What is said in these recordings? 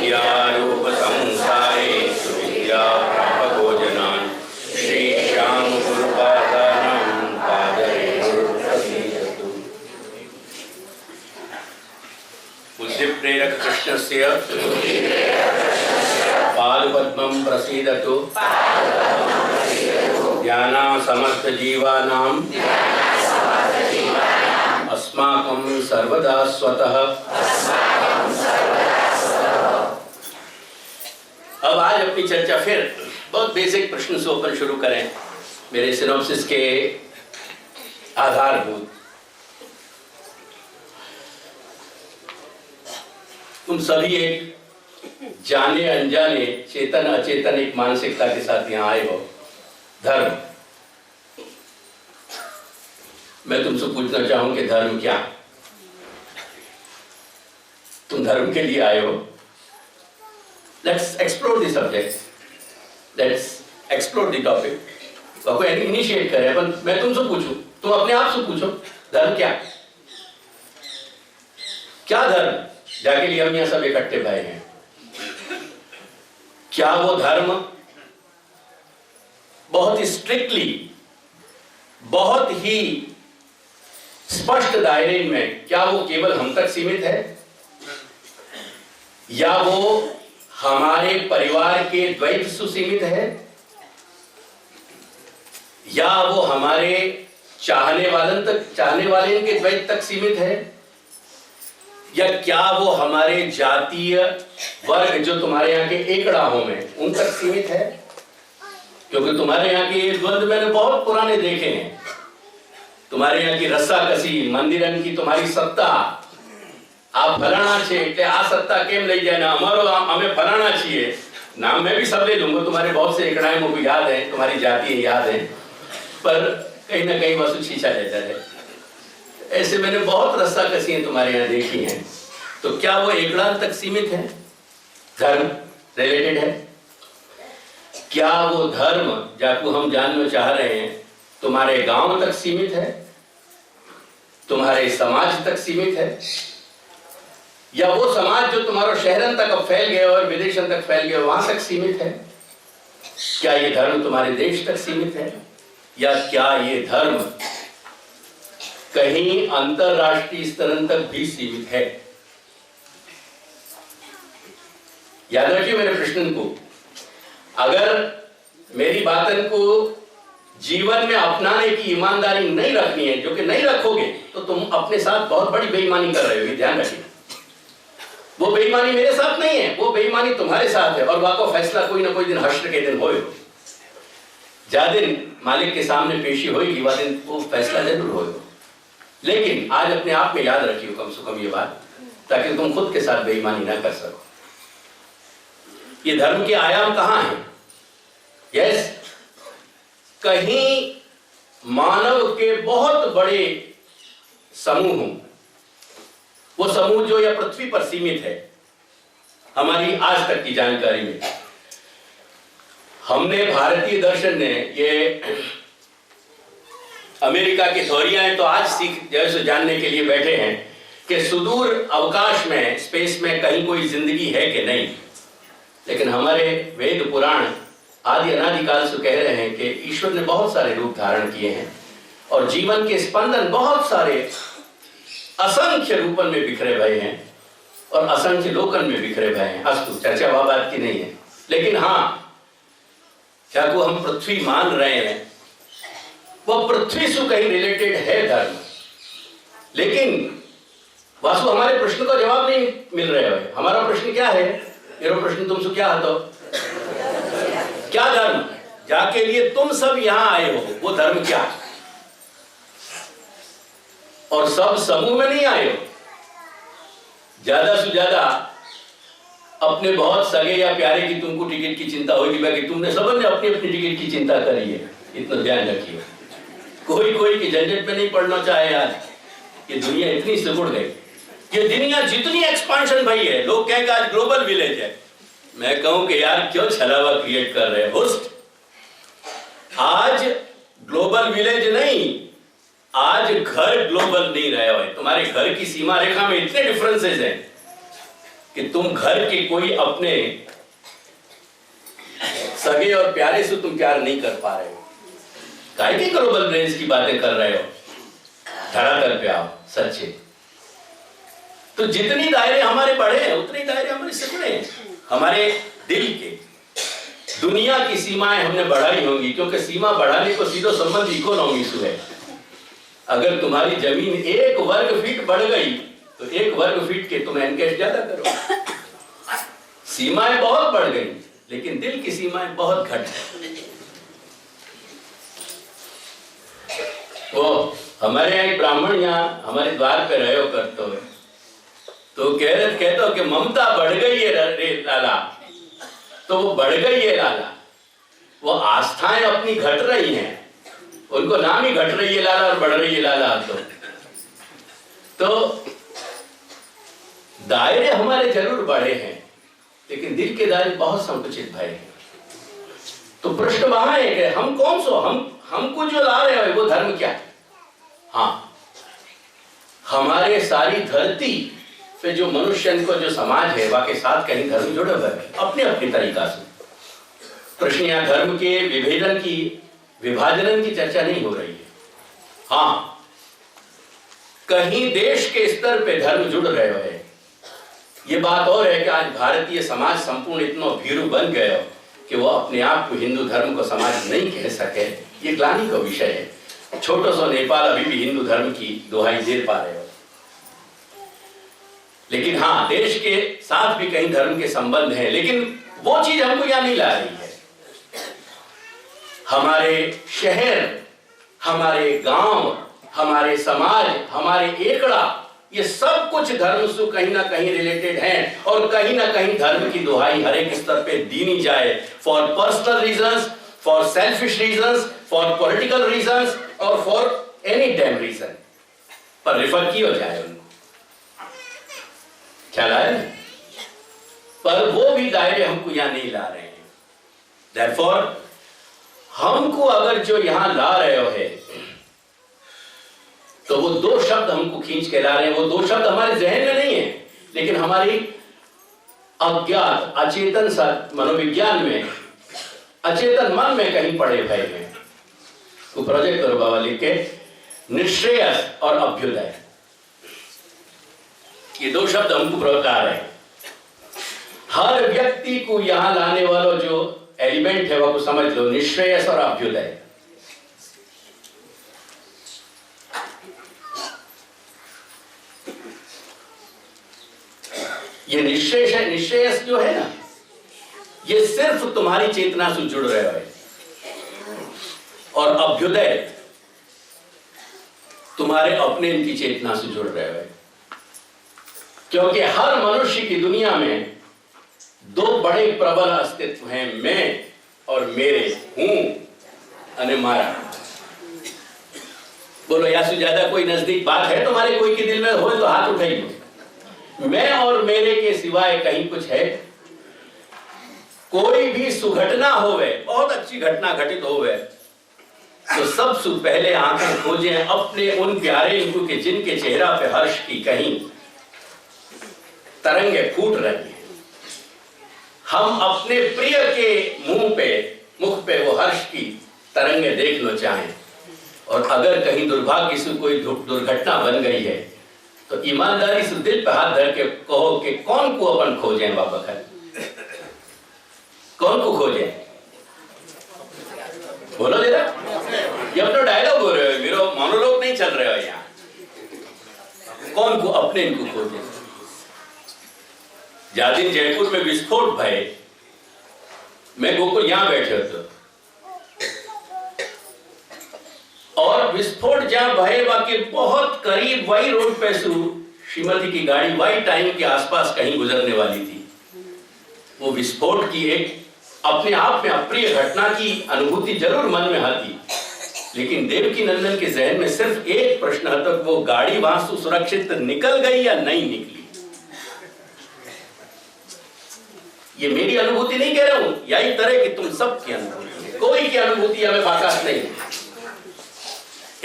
विद्यारूपसंसारे सुविद्याप्रापको जनान् श्रीश्याम गुरुपादानां पादरेणुर्प्रसीदतु। बुद्धिप्रेरक कृष्णस्य पादपद्मं प्रसीदतु। ध्यानासमर्थजीवानां अस्माकं सर्वदा स्वतः। अब आज अपनी चर्चा फिर बहुत बेसिक प्रश्न से ओपन शुरू करें, मेरे सिनॉप्सिस के आधारभूत। तुम सभी एक जाने अनजाने, चेतन अचेतन एक मानसिकता के साथ यहाँ आए हो। धर्म, मैं तुमसे पूछना चाहूं कि धर्म क्या? तुम धर्म के लिए आए हो। Let's explore the subject, let's explore the topic. आपको इनिशिएट करें, अपन मैं तुमसे पूछूं, तुम अपने आप से पूछो धर्म क्या? क्या धर्म जाके लिए हम यहाँ सब इकट्ठे भए हैं? क्या वो धर्म बहुत ही स्ट्रिक्टली, बहुत ही स्पष्ट दायरे में, क्या वो केवल हम तक सीमित है, या वो हमारे परिवार के द्वैत से सीमित है, या वो हमारे चाहने वाले के द्वैत तक सीमित है, या क्या वो हमारे जातीय वर्ग जो तुम्हारे यहाँ के एकड़ाहों में उन तक सीमित है? क्योंकि तुम्हारे यहाँ के द्वंद्व मैंने बहुत पुराने देखे हैं। तुम्हारे यहाँ की रस्साकसी, मंदिरन की तुम्हारी सत्ता, आप फलाना छे એટલે આ સત્તા કેમ લઈ જાય ને અમારો અમે ફલાણા છીએ, नाम मैं भी सब ले लूंगा। तुम्हारे बहुत से एकड़ाएं मुझे याद हैं, तुम्हारी जाति याद है, पर कहीं ना कहीं वसु छीछा रहता है। ऐसे मैंने बहुत रस्साकसियां तुम्हारे यहाँ देखी हैं। तो क्या वो एकड़ा तक सीमित है? धर्म रिलेटेड है? क्या वो धर्म जाको हम जानना चाह रहे हैं तुम्हारे गांव तक सीमित है, तुम्हारे समाज तक सीमित है, या वो समाज जो तुम्हारा शहरन तक अब फैल गया और विदेशन तक फैल गया वहां तक सीमित है? क्या ये धर्म तुम्हारे देश तक सीमित है, या क्या ये धर्म कहीं अंतरराष्ट्रीय स्तर तक भी सीमित है? याद रखिए मेरे प्रश्न को। अगर मेरी बातन को जीवन में अपनाने की ईमानदारी नहीं रखनी है, जो कि नहीं रखोगे तो तुम अपने साथ बहुत बड़ी बेईमानी कर रहे हो, ध्यान रखिए। वो बेईमानी मेरे साथ नहीं है, वो बेईमानी तुम्हारे साथ है, और वाको फैसला कोई ना कोई दिन हश्र के दिन होए। जा दिन मालिक के सामने पेशी होगी, वह दिन वो फैसला जरूर होगा। लेकिन आज अपने आप में याद रखिए कम से कम ये बात, ताकि तुम खुद के साथ बेईमानी ना कर सको। ये धर्म के आयाम कहां है? यस, कहीं मानव के बहुत बड़े समूह, वो समूह जो या पृथ्वी पर सीमित है, हमारी आज तक की जानकारी में हमने भारतीय दर्शन ने, ये अमेरिका के थोरियां तो आज सीख जैसे जानने के लिए बैठे हैं कि सुदूर अवकाश में, स्पेस में कहीं कोई जिंदगी है कि नहीं। लेकिन हमारे वेद पुराण आदि अनादिकाल से कह रहे हैं कि ईश्वर ने बहुत सारे रूप धारण किए हैं और जीवन के स्पंदन बहुत सारे असंख्य रूपन में बिखरे हुए हैं और असंख्य लोकन में बिखरे हुए हैं। अस्तु, चर्चा वह बात की नहीं है। लेकिन हाँ, क्या को हम पृथ्वी मान रहे हैं, वह पृथ्वी से कहीं रिलेटेड है धर्म। लेकिन वास्तु हमारे प्रश्न का जवाब नहीं मिल रहा है। हमारा प्रश्न क्या है? मेरा प्रश्न तुमसे क्या आता हो? क्या धर्म जाके लिए तुम सब यहां आए हो, वो धर्म क्या? और सब समूह में नहीं आए हो। ज्यादा से ज्यादा अपने बहुत सगे या प्यारे की तुमको टिकट की चिंता होगी, बाकी तुमने सबने अपनी अपनी टिकट की चिंता करी है। इतना ध्यान रखिए, कोई की झंझट में नहीं पड़ना चाहे। आज ये दुनिया इतनी सिकुड़ गई, ये दुनिया जितनी एक्सपांशन भाई है, लोग कहेंगे आज ग्लोबल विलेज है। मैं कहूं कि यार क्यों छलावा क्रिएट कर रहे हो? आज ग्लोबल विलेज नहीं, आज घर ग्लोबल नहीं रहे हो। तुम्हारे घर की सीमा रेखा में इतने डिफरेंसेस हैं कि तुम घर के कोई अपने सगे और प्यारे से तुम प्यार नहीं कर पा रहे हो, काहे की ग्लोबल ब्रेन्स की बातें कर रहे हो, धरातल पे आओ सच्चे। तो जितनी दायरे हमारे बढ़े हैं उतने दायरे हमारे सिकुड़े हैं, हमारे दिल के। दुनिया की सीमाएं हमने बढ़ाई होंगी, क्योंकि सीमा बढ़ाने को सीधो संबंध इकोनॉमी से है। अगर तुम्हारी जमीन 1 वर्ग फीट बढ़ गई तो 1 वर्ग फीट के तुम एनकैश ज्यादा करो। सीमाएं बहुत बढ़ गई, लेकिन दिल की सीमाएं बहुत घट गई। वो हमारे यहाँ एक ब्राह्मण यहाँ हमारे द्वार पे रहे हो करते हो, तो कहते हो कि ममता बढ़ गई है रे लाला, तो वो बढ़ गई है लाला, वो आस्थाएं अपनी घट रही हैं, उनको नाम ही घट रही है लाला और बढ़ रही है लाला। तो दायरे हमारे जरूर बढ़े हैं, लेकिन दिल के दायरे बहुत संकुचित भये हैं। तो प्रश्न वहां है कि हम कौन सो, हमको जो ला रहे हो वो धर्म क्या है? हाँ, हमारे सारी धरती पे जो मनुष्य को जो समाज है वाके साथ कहीं धर्म जुड़े हुए हैं अपने अपने तरीका से। प्रश्न यहाँ धर्म के विभेदन की, विभाजन की चर्चा नहीं हो रही है। हाँ, कहीं देश के स्तर पे धर्म जुड़ रहे हो है, ये बात और है कि आज भारतीय समाज संपूर्ण इतना भीरू बन गया हो कि वो अपने आप को हिंदू धर्म को समाज नहीं कह सके। ये ग्लानि का विषय है। छोटो सो नेपाल अभी भी हिंदू धर्म की दुहाई दे पा रहे हो, लेकिन हाँ, देश के साथ भी कई धर्म के संबंध हैं, लेकिन वो चीज हमको यहाँ नहीं ला रही है। हमारे शहर, हमारे गांव, हमारे समाज, हमारे एकड़ा, ये सब कुछ धर्म से कहीं ना कहीं रिलेटेड हैं, और कहीं ना कहीं धर्म की दुहाई हर एक स्तर पे दी जाए, for personal reasons, for selfish reasons, for political reasons और फॉर एनी डैम रीजन, पर रिफर किया जाए उनको, ख्याल आया? पर वो भी दायरे हमको यहां नहीं ला रहे हैं। Therefore, हमको अगर जो यहां ला रहे हो है, तो वो 2 शब्द हमको खींच के ला रहे हैं। वो 2 शब्द हमारे जहन में नहीं है, लेकिन हमारी अज्ञात अचेतन मनोविज्ञान में, अचेतन मन में कहीं पड़े भय हैं। तो प्रोजेक्ट करो बाबा लिख के, निश्रेयस और अभ्युदय, ये 2 शब्द हमको प्रकार है। हर व्यक्ति को यहां लाने वाला जो एलिमेंट है वो समझ लो, निश्रेयस और अभ्युदय। ये निश्रेयस जो है ना, ये सिर्फ तुम्हारी चेतना से जुड़ रहे हो, और अभ्युदय तुम्हारे अपने इनकी चेतना से जुड़ रहे हो। क्योंकि हर मनुष्य की दुनिया में 2 बड़े प्रबल अस्तित्व हैं, मैं और मेरे, हूं अने मारा। बोलो या से ज्यादा कोई नजदीक बात है तुम्हारे कोई के दिल में हो तो हाथ उठाइए। मैं और मेरे के सिवाय कहीं कुछ है? कोई भी सुघटना होवे, बहुत अच्छी घटना घटित होवे, तो सबसे पहले आंखें खोजें अपने उन प्यारे इनको के जिनके चेहरा पे हर्ष की कहीं तरंगे फूट रही हैं। हम अपने प्रिय के मुख पे वो हर्ष की तरंगे देखना चाहें, और अगर कहीं दुर्भाग्य से कोई दुर्घटना बन गई है, तो ईमानदारी से दिल पे हाथ धर के कहो कि कौन को अपन खोजें बाबा खैर, कौन को खोजें? बोलो जरा, ये अपना डायलॉग हो रहे हो, मेरा मोनोलॉग नहीं चल रहा है यहाँ। कौन को अपने इनको खोजें? दिन जयपुर में विस्फोट भये, मैं गोकुल यहां बैठे होते, और विस्फोट जहां भये बाकी बहुत करीब वही रोड पे श्रीमती की गाड़ी वही टाइम के आसपास कहीं गुजरने वाली थी। वो विस्फोट की एक अपने आप में अप्रिय घटना की अनुभूति जरूर मन में आती, लेकिन देवकी नंदन के जहन में सिर्फ एक प्रश्न है, तक वो गाड़ी वहां से सुरक्षित निकल गई या नहीं निकली। ये मेरी अनुभूति नहीं कह रहा हूं, यही तरह की तुम सबकी अनुभूति, कोई की अनुभूति हमें बाकात नहीं।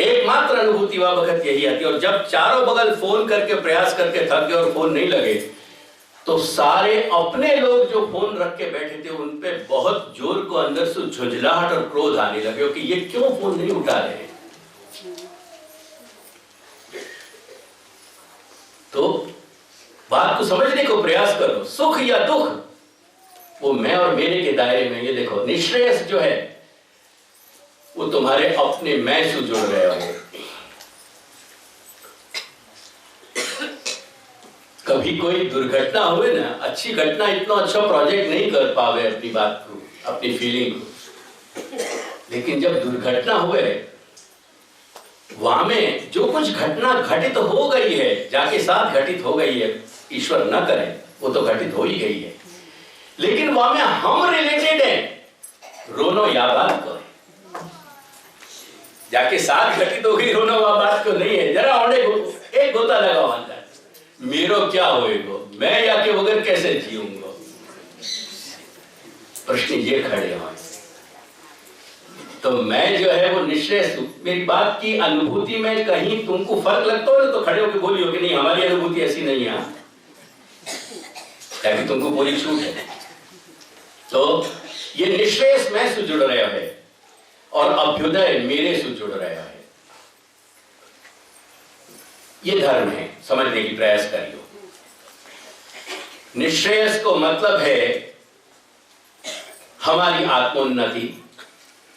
एकमात्र अनुभूति वह वक्त यही आती है, और जब चारों बगल फोन करके प्रयास करके थक गए और फोन नहीं लगे, तो सारे अपने लोग जो फोन रख के बैठे थे उन पे बहुत जोर को अंदर से झुंझलाहट और क्रोध आने लगे कि ये क्यों फोन नहीं उठा रहे। तो बात को समझने को प्रयास करो, सुख या दुख वो मैं और मेरे के दायरे में। ये देखो, निश्रेयस जो है वो तुम्हारे अपने मैं से जुड़ रहे हो। कभी कोई दुर्घटना हुए ना, अच्छी घटना, इतना अच्छा प्रोजेक्ट नहीं कर पावे अपनी बात को, अपनी फीलिंग को, लेकिन जब दुर्घटना हुए वहां में जो कुछ घटना घटित हो गई है, जाके साथ घटित हो गई है, ईश्वर न करे वो तो घटित हो ही गई है, लेकिन वहां में हम रिलेटेड है, रोनो या बात को जाके साथ घटित हो गई, रोनो या बात को नहीं है। जरा होने एक गोता लगाओ अंदर, मेरो क्या होएगो, मैं या के बगैर कैसे जीऊंगा। प्रश्न ये खड़े हो। तो मैं जो है वो निश्चय, मेरी बात की अनुभूति में कहीं तुमको फर्क लगता हो तो खड़े होकर बोलियो कि नहीं हमारी अनुभूति ऐसी नहीं है, ताकि तुमको पूरी छूट है। तो ये निश्चय मैं से जुड़ रहा है और अभ्युदय मेरे से जुड़ रहा है। ये धर्म है, समझने की प्रयास करियो। निश्रेयस को मतलब है हमारी आत्मोन्नति।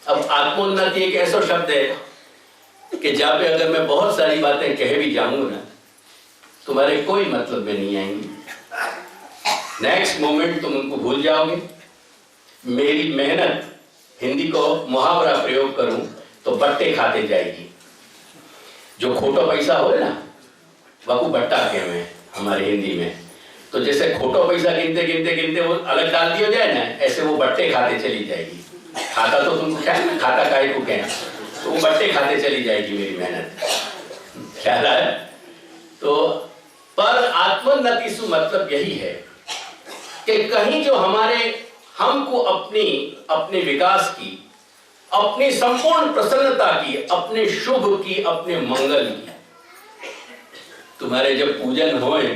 अब आत्मोन्नति एक ऐसा शब्द है कि जहां पे अगर मैं बहुत सारी बातें कह भी जाऊंगा ना, तुम्हारे कोई मतलब में नहीं आएंगी। नेक्स्ट मोमेंट तुम उनको भूल जाओगे। मेरी मेहनत, हिंदी को मुहावरा प्रयोग करूं तो बट्टे खाते जाएगी। जो खोटो पैसा हो ना, बापू बट्टा के में हमारे हिंदी में, तो जैसे खोटो पैसा गिनते गिनते गिनते वो अलग डाल दिया जाए ना, ऐसे वो बट्टे खाते चली जाएगी। खाता तो तुमको क्या है, खाता काहे को क्या, तो वो बट्टे खाते चली जाएगी मेरी मेहनत, ख्याल आया। तो पर आत्मोन्नति से मतलब यही है कि कहीं जो हमारे हमको अपने विकास की, अपनी संपूर्ण प्रसन्नता की, अपने शुभ की, अपने मंगल की, तुम्हारे जब पूजन होए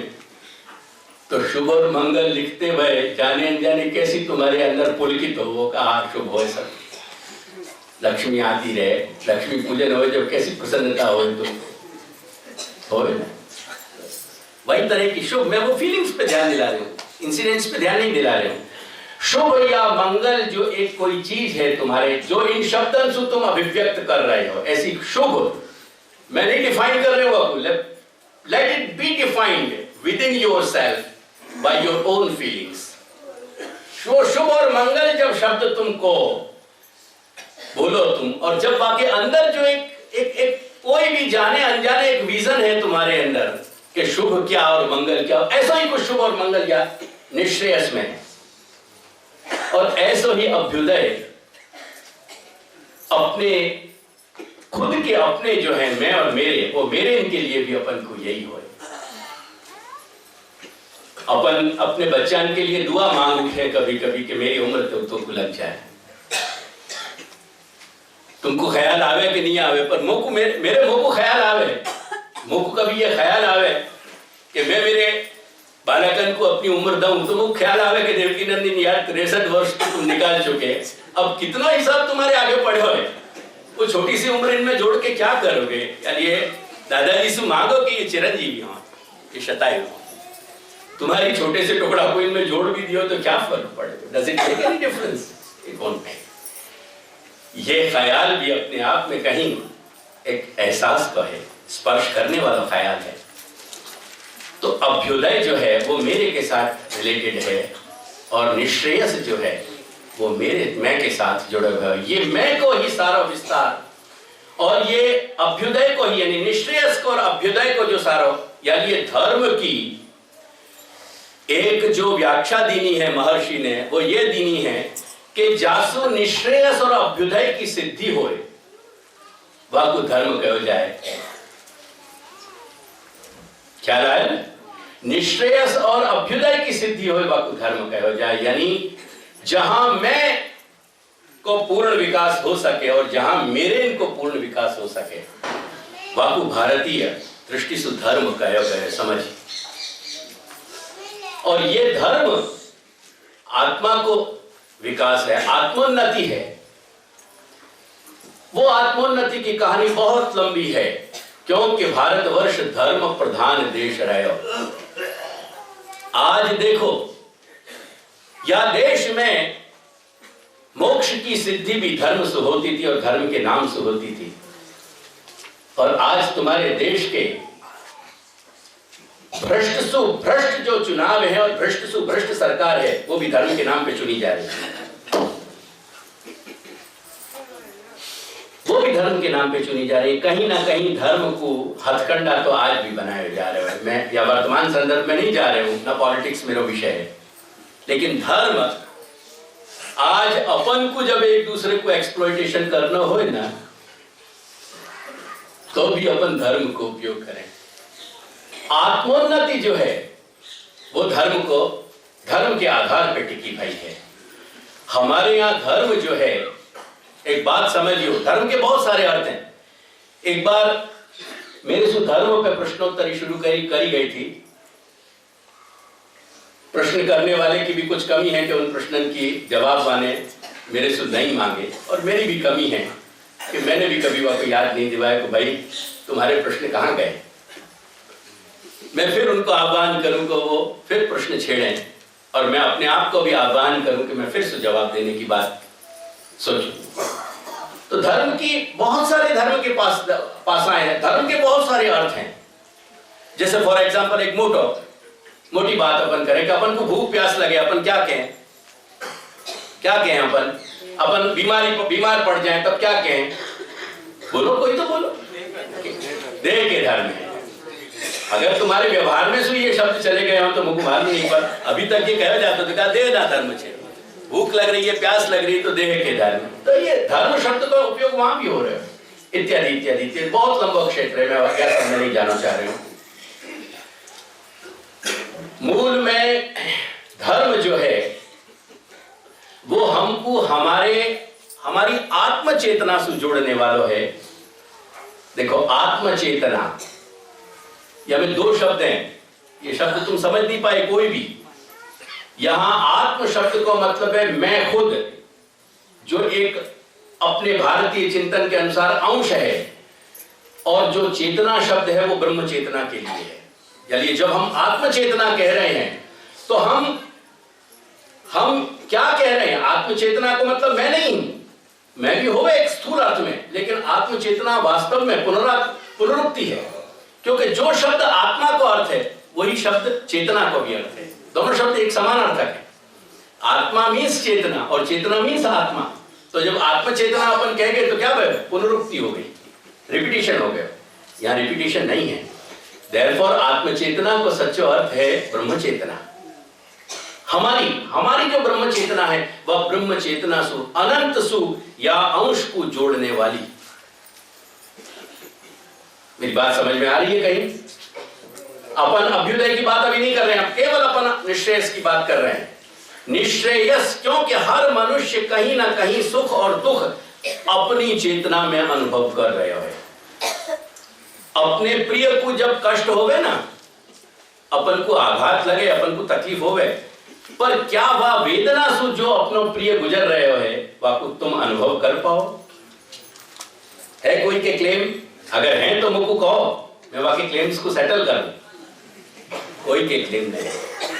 तो शुभ और मंगल लिखते हुए जाने अनजाने कैसी तुम्हारे अंदर पुलकित हो, वो कहा शुभ हो, सब लक्ष्मी आती रहे, लक्ष्मी पूजन हो जब कैसी प्रसन्नता हो, तो हो वही तरह की शुभ। मैं वो फीलिंग्स पे ध्यान दिला रही हूँ, इंसिडेंट्स पे ध्यान नहीं दिला रही हूँ। शुभ या मंगल जो एक कोई चीज है तुम्हारे, जो इन शब्दों से तुम अभिव्यक्त कर रहे हो, ऐसी शुभ मैं नहीं डिफाइन कर रहे हो, let it be defined within yourself by your own feelings। शुभ और मंगल जब शब्द तुमको बोलो तुम, और जब बाकी अंदर जो एक कोई भी जाने अनजाने एक विजन है तुम्हारे अंदर कि शुभ क्या और मंगल क्या, ऐसा ही कुछ शुभ और मंगल क्या निश्रेयस में है। और ऐसा ही अभ्युदय अपने खुद के अपने जो है मैं और मेरे, वो मेरे इनके लिए भी अपन को यही हो। अपन अपने बच्चन के लिए दुआ मांग उठे कभी कभी कि मेरी उम्र तो लग जाए। तुमको ख्याल आवे कि नहीं आवे, पर मेरे मुंह को ख्याल आवे, मुंह को कभी ये ख्याल आवे कि मैं मेरे बालकन को अपनी उम्र दूं, तो मुझे ख्याल आवे कि देवकी नंदिनी यार 63 वर्ष की तुम निकाल चुके, अब कितना हिसाब तुम्हारे आगे पड़े हुए, वो छोटी सी उम्र इनमें जोड़ के क्या करोगे। यार ये दादाजी से मांगो कि ये चिरंजीवी हो, ये शतायु हो, तुम्हारी छोटे से टुकड़ा को इनमें जोड़ भी दियो तो क्या फर्क पड़ेगा, does it make any difference, it won't make. ये ख्याल भी अपने आप में कहीं एक एहसास का है, स्पर्श करने वाला ख्याल है। तो अभ्युदय जो है वो मेरे के साथ रिलेटेड है, और निश्रेयस जो है वो मेरे मैं के साथ जुड़ा हुआ है। ये मैं को ही सारा विस्तार, और ये अभ्युदय को ही, यानी निश्रेयस को और अभ्युदय को जो सारा, यानी ये धर्म की एक जो व्याख्या दीनी है महर्षि ने, वो ये दीनी है कि जासु निश्रेयस और अभ्युदय की सिद्धि होए वह को धर्म कहो जाए। ख्याल आया? निश्रेयस और अभ्युदय की सिद्धि होए वह को धर्म कहो जाए, यानी जहां मैं को पूर्ण विकास हो सके और जहां मेरे इनको पूर्ण विकास हो सके वह को भारतीय दृष्टि से धर्म कहो गए। समझ और ये धर्म आत्मा को विकास है, आत्मोन्नति है। वो आत्मोन्नति की कहानी बहुत लंबी है, क्योंकि भारतवर्ष धर्म प्रधान देश रहा। आज देखो, या देश में मोक्ष की सिद्धि भी धर्म से होती थी और धर्म के नाम से होती थी, और आज तुम्हारे देश के भ्रष्ट सुभ्रष्ट जो चुनाव है और भ्रष्ट सुभ्रष्ट सरकार है, वो भी धर्म के नाम पे चुनी जा रही है। वो भी धर्म के नाम पे चुनी जा रही है। कहीं ना कहीं धर्म को हथकंडा तो आज भी बनाया जा रहा है। मैं या वर्तमान संदर्भ में नहीं जा रहा हूं, ना पॉलिटिक्स मेरा विषय है, लेकिन धर्म आज अपन को जब एक दूसरे को एक्सप्लॉयटेशन करना हो ना, तो भी अपन धर्म को उपयोग करें। आत्मोन्नति जो है वो धर्म के आधार पर टिकी भाई है। हमारे यहाँ धर्म जो है, एक बात समझियो, धर्म के बहुत सारे अर्थ हैं। एक बार मेरे से धर्म पे प्रश्नोत्तरी शुरू करी गई थी। प्रश्न करने वाले की भी कुछ कमी है कि उन प्रश्नों की जवाब माने मेरे से नहीं मांगे, और मेरी भी कमी है कि मैंने भी कभी वह को याद नहीं दिलाया कि भाई तुम्हारे प्रश्न कहाँ गए। मैं फिर उनको आह्वान करूं कि वो फिर प्रश्न छेड़ें, और मैं अपने आप को भी आह्वान करूं कि मैं फिर से जवाब देने की बात सोचूं। तो धर्म की बहुत सारे धर्म के पासाएं हैं, धर्म के बहुत सारे अर्थ हैं। जैसे फॉर एग्जांपल एक मोटी बात अपन करें कि अपन को भूख प्यास लगे, अपन क्या कहें अपन बीमार पड़ जाएं तब क्या कहें? बोलो, कोई तो बोलो। देह के धर्म है। अगर तुम्हारे व्यवहार में से ये शब्द चले गए हो तो मुझे मालूम नहीं, पर अभी तक ये कहा जाता तो क्या देह ना धर्म छे। भूख लग रही है, प्यास लग रही है तो देह के धर्म। तो ये धर्म शब्द का उपयोग वहां भी हो रहा है, इत्यादि इत्यादि। बहुत लंबा क्षेत्र है, मैं क्या समझ नहीं जाना चाह रही हूँ। मूल में धर्म जो है वो हमको हमारी आत्म चेतना से जोड़ने वाला है। देखो, आत्म चेतना, या में दो शब्द हैं, ये शब्द तुम समझ नहीं पाए कोई भी। यहां आत्म शब्द का मतलब है मैं खुद, जो एक अपने भारतीय चिंतन के अनुसार अंश है, और जो चेतना शब्द है वो ब्रह्म चेतना के लिए है। यानी जब हम आत्म चेतना कह रहे हैं तो हम क्या कह रहे हैं? आत्म चेतना को मतलब मैं नहीं हूं, मैं भी हो एक स्थूल अर्थ में, लेकिन आत्म चेतना वास्तव में पुनरुक्ति है, क्योंकि जो शब्द आत्मा को अर्थ है वही शब्द चेतना को भी अर्थ है। दोनों शब्द एक समान अर्थक है। आत्मा मीन्स चेतना और चेतना मीन्स आत्मा। तो जब आत्म चेतना अपन कह गए तो क्या भाई? पुनरुक्ति हो गई, रिपीटिशन हो गया। यहाँ रिपीटिशन नहीं है। Therefore, आत्म चेतना को सच्चा अर्थ है ब्रह्म चेतना। हमारी जो ब्रह्म चेतना है वह ब्रह्म चेतना सु अनंत सु या अंश को जोड़ने वाली। मेरी बात समझ में आ रही है? कहीं अपन अभ्युदय की बात अभी नहीं कर रहे हैं, केवल अपन निश्रेयस की बात कर रहे हैं। निश्रेयस, क्योंकि हर मनुष्य कहीं ना कहीं सुख और दुख अपनी चेतना में अनुभव कर रहे हो। अपने प्रिय को जब कष्ट होवे ना, अपन को आघात लगे, अपन को तकलीफ होवे, पर क्या वह वेदना सु जो अपनो प्रिय गुजर रहे हो है वह को तुम अनुभव कर पाओ? है कोई के क्लेम? अगर है तो मुझको कहो, मैं वहां के क्लेम्स को सेटल कर दूं। कोई के क्लेम नहीं।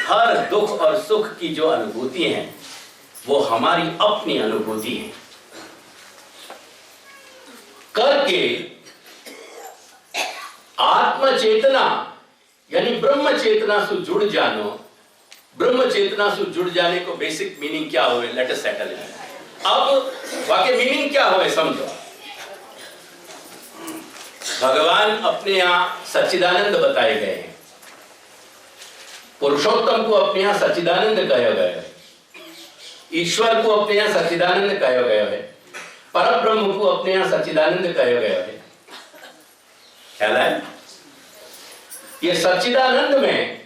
हर दुख और सुख की जो अनुभूति है वो हमारी अपनी अनुभूति है। करके आत्म चेतना यानी ब्रह्म चेतना से जुड़ जानो। ब्रह्म चेतना से जुड़ जाने को बेसिक मीनिंग क्या हुए? Let us settle it. अब वाकई मीनिंग क्या हुए समझो। भगवान अपने यहां सच्चिदानंद बताए गए हैं। पुरुषोत्तम को अपने यहां सच्चिदानंद कहा गया है। ईश्वर को अपने यहां सच्चिदानंद कहा गया है। परम ब्रह्म को अपने यहां सच्चिदानंद कहा गया है। ख्याल है? ये सच्चिदानंद में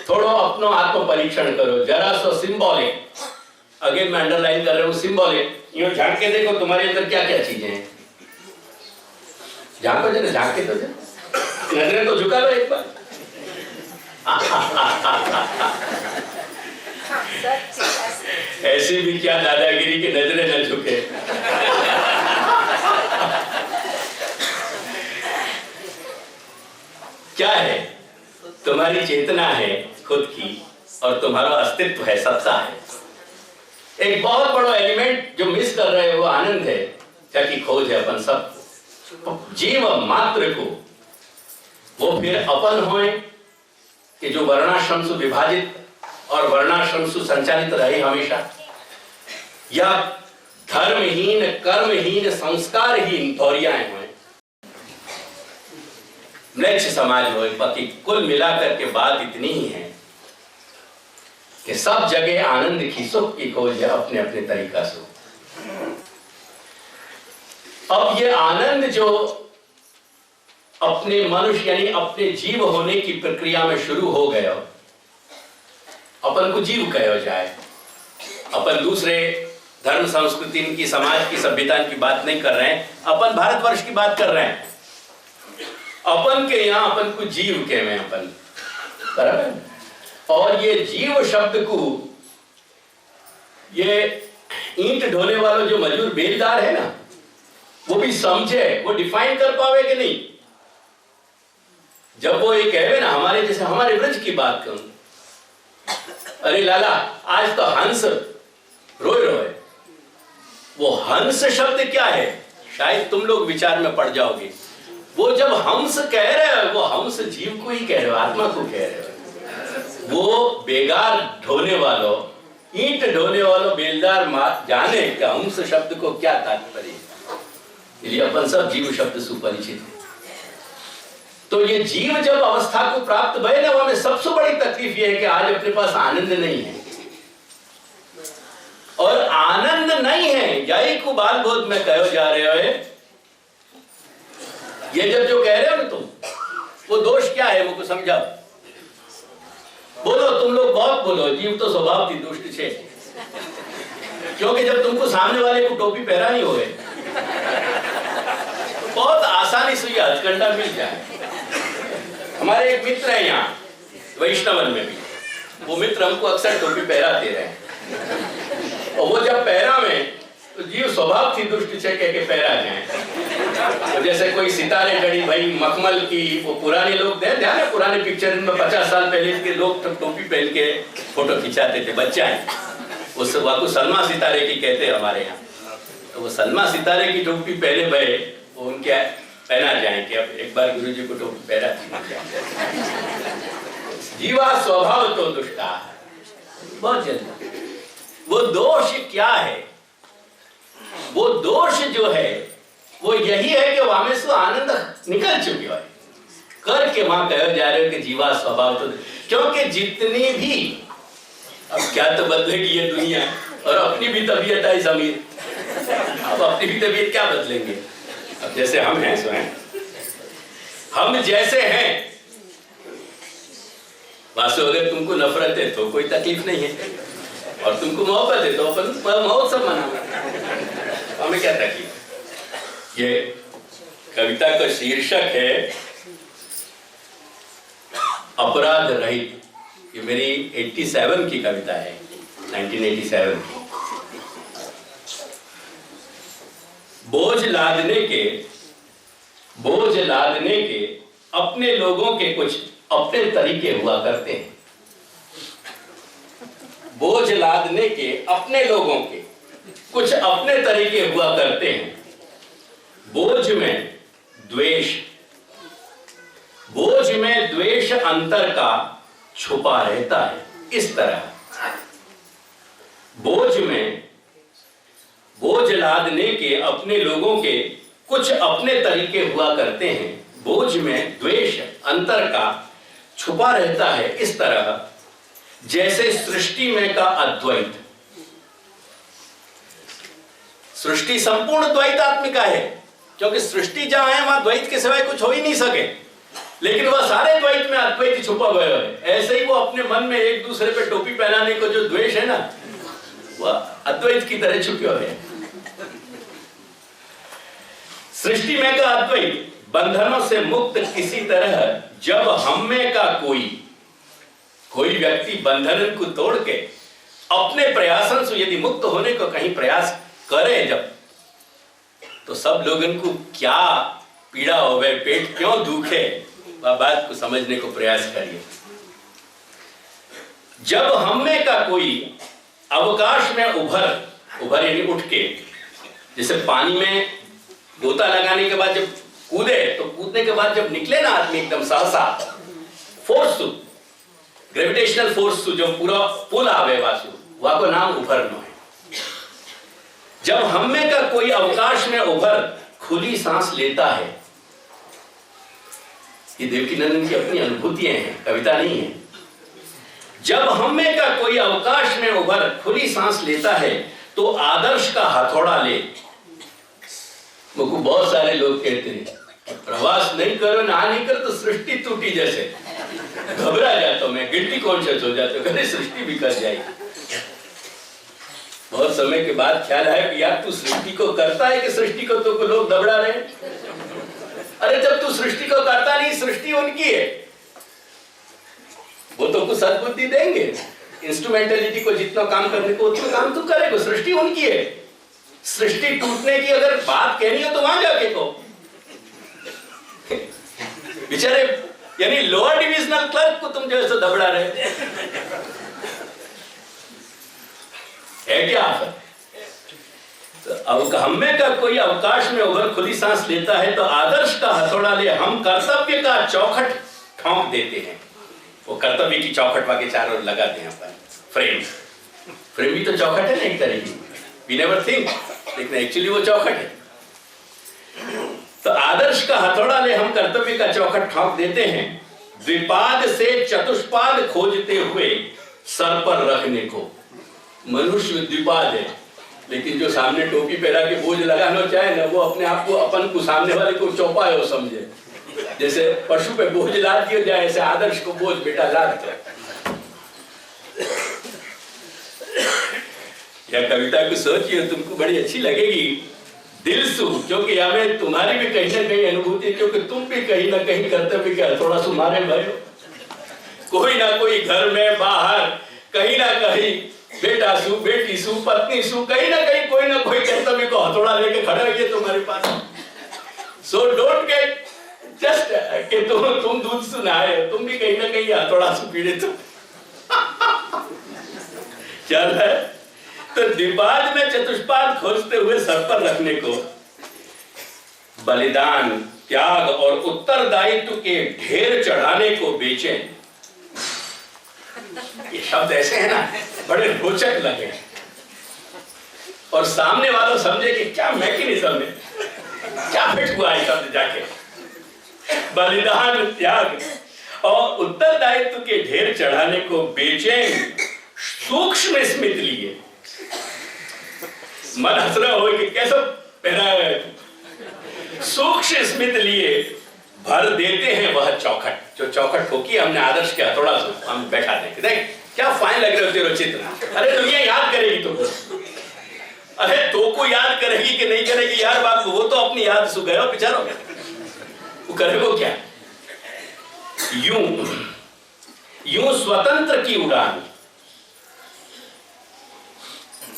थोड़ा अपनो आत्म परीक्षण करो, जरा सो सिंबॉलिक। अगेन मैं अंडरलाइन कर रहा हूं, सिंबॉलिक। यूं झांक के देखो तुम्हारे अंदर क्या क्या चीजें हैं। झांको जरा, झांक के तो नजरें तो झुका लो एक बार। ऐसे भी क्या दादागिरी की नजरें न झुके। क्या है? तुम्हारी चेतना है खुद की और तुम्हारा अस्तित्व है, सत्ता है। एक बहुत बड़ा एलिमेंट जो मिस कर रहे हो वो आनंद है, जाकी खोज है अपन सब जीव मात्र को। वो फिर अपन होए कि जो वर्णाश्रम से विभाजित और वर्णाश्रम से संचालित रहे हमेशा, या धर्महीन कर्महीन संस्कारहीन तौरियाएं हुए, म्लेच्छ समाज हो। बाकी कुल मिलाकर के बात इतनी ही है कि सब जगह आनंद की, सुख की खोज है अपने अपने तरीका से। अब ये आनंद जो अपने मनुष्य यानी अपने जीव होने की प्रक्रिया में शुरू हो गया, अपन को जीव कहा जाए। अपन दूसरे धर्म संस्कृति की, समाज की, सभ्यता की बात नहीं कर रहे हैं, अपन भारतवर्ष की बात कर रहे हैं। अपन के यहाँ अपन को जीव के में अपन बराबर। और ये जीव शब्द को ये ईंट ढोने वालों जो मजदूर बेलदार है ना, वो भी समझे, वो डिफाइन कर पावे कि नहीं। जब वो ये कहे ना, हमारे जैसे हमारे ब्रज की बात करूं, अरे लाला आज तो हंस रोए रोए, वो हंस शब्द क्या है शायद तुम लोग विचार में पड़ जाओगे। वो जब हंस कह रहे हो, वो हंस जीव को ही कह रहे हो, आत्मा को कह रहे हो। वो बेगार ढोने वालों, ईंट ढोने वालों बेलदार जाने का हंस शब्द को क्या तात्पर्य। इसलिए अपन सब जीव शब्द सुपरिचित है। तो ये जीव जब अवस्था को प्राप्त भय ना, हमें सबसे बड़ी तकलीफ ये है कि आज अपने पास आनंद नहीं है। और आनंद नहीं है यही को बाल बोध में कहो जा रहे हो। ये जब जो कह रहे हो ना तुम, वो दोष क्या है वो समझाओ। बोलो तुम लोग बहुत बोलो, जीव तो स्वभाव थी दुष्ट छे। क्योंकि जब तुमको सामने वाले को टोपी पहरा नहीं होए तो बहुत आसानी से ये हथकंडा मिल जाए। हमारे एक मित्र है यहाँ वैष्णवन में भी, वो मित्र हमको अक्सर टोपी पहराते रहे। और वो जब पहरा में तो जीव स्वभाव थी दुष्ट छे कह के पहरा जाए। तो जैसे कोई सितारे जड़ी भाई मखमल की, वो पुराने लोग ध्यान है, पुराने पिक्चर में 50 साल पहले के लोग टोपी पहन के फोटो खिंचाते थे, बच्चा है उस वाकु सलमा सितारे की कहते हैं हमारे यहाँ। तो वो सलमा सितारे की टोपी पहले भय वो उनके पहना जाए कि अब एक बार गुरु जी को टोपी पहरा जीवा स्वभाव तो दुष्टा बहुत जल्दी। वो दोष क्या है? वो दोष जो है वो यही है कि वहां में से आनंद निकल चुके है करके वहां कहा जा रहे हो कि जीवा स्वभाव तो। क्योंकि जितनी भी, अब क्या तो बदलेगी ये दुनिया, और अपनी भी तबीयत आई समीर, अब अपनी भी तबीयत क्या बदलेंगे। अब जैसे हम हैं स्वयं, हम जैसे हैं वास्तव अगर तुमको नफरत है तो कोई तकलीफ नहीं है, और तुमको मोहब्बत है तो अपन महोत्सव मनाओ, हमें क्या तकलीफ। ये कविता का शीर्षक है अपराध रहित। ये मेरी 87 की कविता है, 1987 की। बोझ लादने के अपने लोगों के कुछ अपने तरीके हुआ करते हैं। बोझ लादने के अपने लोगों के कुछ अपने तरीके हुआ करते हैं। बोझ में द्वेष अंतर का छुपा रहता है। इस तरह बोझ लादने के अपने लोगों के कुछ अपने तरीके हुआ करते हैं। बोझ में द्वेष अंतर का छुपा रहता है। इस तरह जैसे सृष्टि में का अद्वैत। सृष्टि संपूर्ण द्वैतात्मिका है, क्योंकि सृष्टि जहां है वहां द्वैत के सिवाय कुछ हो ही नहीं सके, लेकिन वह सारे द्वैत में अद्वैत छुपा हुआ है। ऐसे ही वो अपने मन में एक दूसरे पे टोपी पहनाने को जो द्वेष है ना, वह अद्वैत की तरह छुपे हुए है। सृष्टि में का अद्वैत बंधनों से मुक्त किसी तरह जब हम में का कोई व्यक्ति बंधन को तोड़ के अपने प्रयासन से यदि मुक्त होने को कहीं प्रयास करें जब, तो सब लोगों को क्या पीड़ा होवे, पेट क्यों दुखे, वह बात को समझने को प्रयास करिए। जब हम में का कोई अवकाश में उभर यानी उठ के, जैसे पानी में गोता लगाने के बाद जब कूदे, तो कूदने के बाद जब निकले ना आदमी एकदम सहसा, फोर्स ग्रेविटेशनल फोर्स जो पूरा पुल आवे वासु, वह को नाम उभरनो है। जब हम में का कोई अवकाश में उभर खुली सांस लेता है, ये देवकीनंदन की अपनी अनुभूतियां हैं, कविता नहीं है। जब हम में का कोई अवकाश में उभर खुली सांस लेता है, तो आदर्श का हथौड़ा ले। मुझको बहुत सारे लोग कहते हैं प्रवास नहीं करो ना नहीं करो तो सृष्टि टूटी, जैसे घबरा जाता हूं मैं, गिल्टी कॉन्शियस हो जाता हूं, कहते सृष्टि भी कर जाएगी। बहुत समय के बाद ख्याल आया कि यार तू सृष्टि को करता है कि सृष्टि को तो लोग दबड़ा रहे। अरे जब तू सृष्टि को करता नहीं, सृष्टि उनकी है, वो तो कुछ सद्बुद्धि देंगे, इंस्ट्रूमेंटलिटी को जितना काम करने को उतना काम तू करेगा, सृष्टि उनकी है। सृष्टि टूटने की अगर बात कहनी हो तो वहां जाके को बेचारे यानी लोअर डिविजनल क्लर्क को तुम जो है दबड़ा रहे है क्या? तो अब हम में का कोई अवकाश में उभर खुली सांस लेता है, तो आदर्श का हथौड़ा ले हम कर्तव्य का चौखट ठोंक देते हैं। वो कर्तव्य की चौखट वाके चारों लगाते हैं अपन, फ्रेम भी तो चौखट है ना एक तरह की, वी नेवर थिंक, लेकिन एक्चुअली वो चौखट है। तो आदर्श का हथौड़ा ले हम कर्तव्य का चौखट ठोंक देते हैं, द्विपाद से चतुष्पाद खोजते हुए सर पर रखने को। मनुष्य द्विपाद है, लेकिन जो सामने टोपी पहना के बोझ लगाना चाहे ना, वो अपने आप को अपन को सामने वाले को चौपा है वो समझे। जैसे पशु पे बोझ लाद दिया जाए, ऐसे आदर्श को बोझ बेटा लाद दे। यह कविता को सोचिए, तुमको बड़ी अच्छी लगेगी दिल से, क्योंकि हमें तुम्हारी भी कहीं ना कहीं अनुभूति, क्योंकि तुम भी कहीं ना कहीं कर्तव्य के थोड़ा सा मारे भाई, कोई ना कोई घर में बाहर कहीं ना कहीं बेटा सु, बेटी सु, पत्नी सु, कहीं ना कहीं कोई ना कोई कर्तव्य को हथौड़ा लेके खड़ा है तुम्हारे पास। सो डोंट गेट जस्ट कि तुम दूध सुनाए, तुम भी कहीं ना कहीं हथौड़ा से पीड़ित हो। चल है तो द्विपाद में चतुष्पाद खोजते हुए सर पर रखने को बलिदान, त्याग और उत्तरदायित्व के ढेर चढ़ाने को बेचैन। ये शब्द ऐसे है ना, बड़े रोचक लगे और सामने वालों समझे कि क्या मैकेनिज्म है, क्या फिट हुआ है शब्द जाके। बलिदान, त्याग और उत्तरदायित्व के ढेर चढ़ाने को बेचैन सूक्ष्म स्मित लिए। मन हंस रहा हो कि कैसा पहनाया है। सूक्ष्म स्मित लिए भर देते हैं वह चौखट, जो चौखट ठोकी हमने आदर्श के हथौड़ा से हम बैठा देंगे। देख क्या फाइन लग रहे हो तेरे चित्र। अरे दुनिया याद करेगी तुमको, अरे तो को याद करेगी कि नहीं करेगी यार बाबू, वो तो अपनी याद सु गए बेचारो, वो करेगो क्या। यूं स्वतंत्र की उड़ान,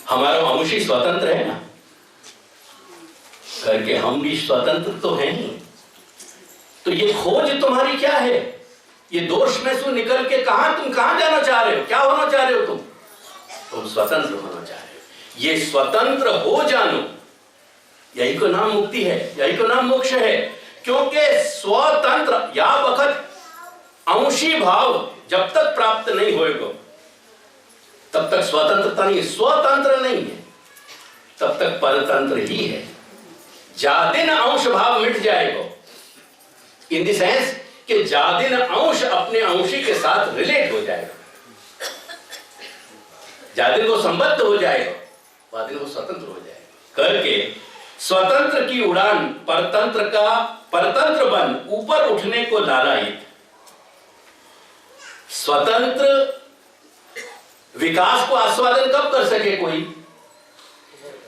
हमारा अंशी स्वतंत्र है ना, करके हम भी स्वतंत्र तो हैं ही। तो ये खोज तुम्हारी क्या है, ये दोष में से निकल के तुम कहां जाना चाह रहे हो, क्या होना चाह रहे हो तुम स्वतंत्र होना चाह रहे हो। ये स्वतंत्र हो जानो, यही को नाम मुक्ति है, यही को नाम मोक्ष है। क्योंकि स्वतंत्र या वक्त अंशी भाव जब तक प्राप्त नहीं होएगा तब तक स्वतंत्रता नहीं, स्वतंत्र नहीं है तब तक परतंत्र ही है। जादिन अंश भाव मिट जाएगा, इन द सेंस कि जादिन अंश अपने अंशी के साथ रिलेट हो जाएगा, जादिन वो संबद्ध हो जाएगा, वादिन वो स्वतंत्र हो जाएगा। करके स्वतंत्र की उड़ान परतंत्र बन ऊपर उठने को लालायित। स्वतंत्र विकास को आस्वादन कब कर सके कोई,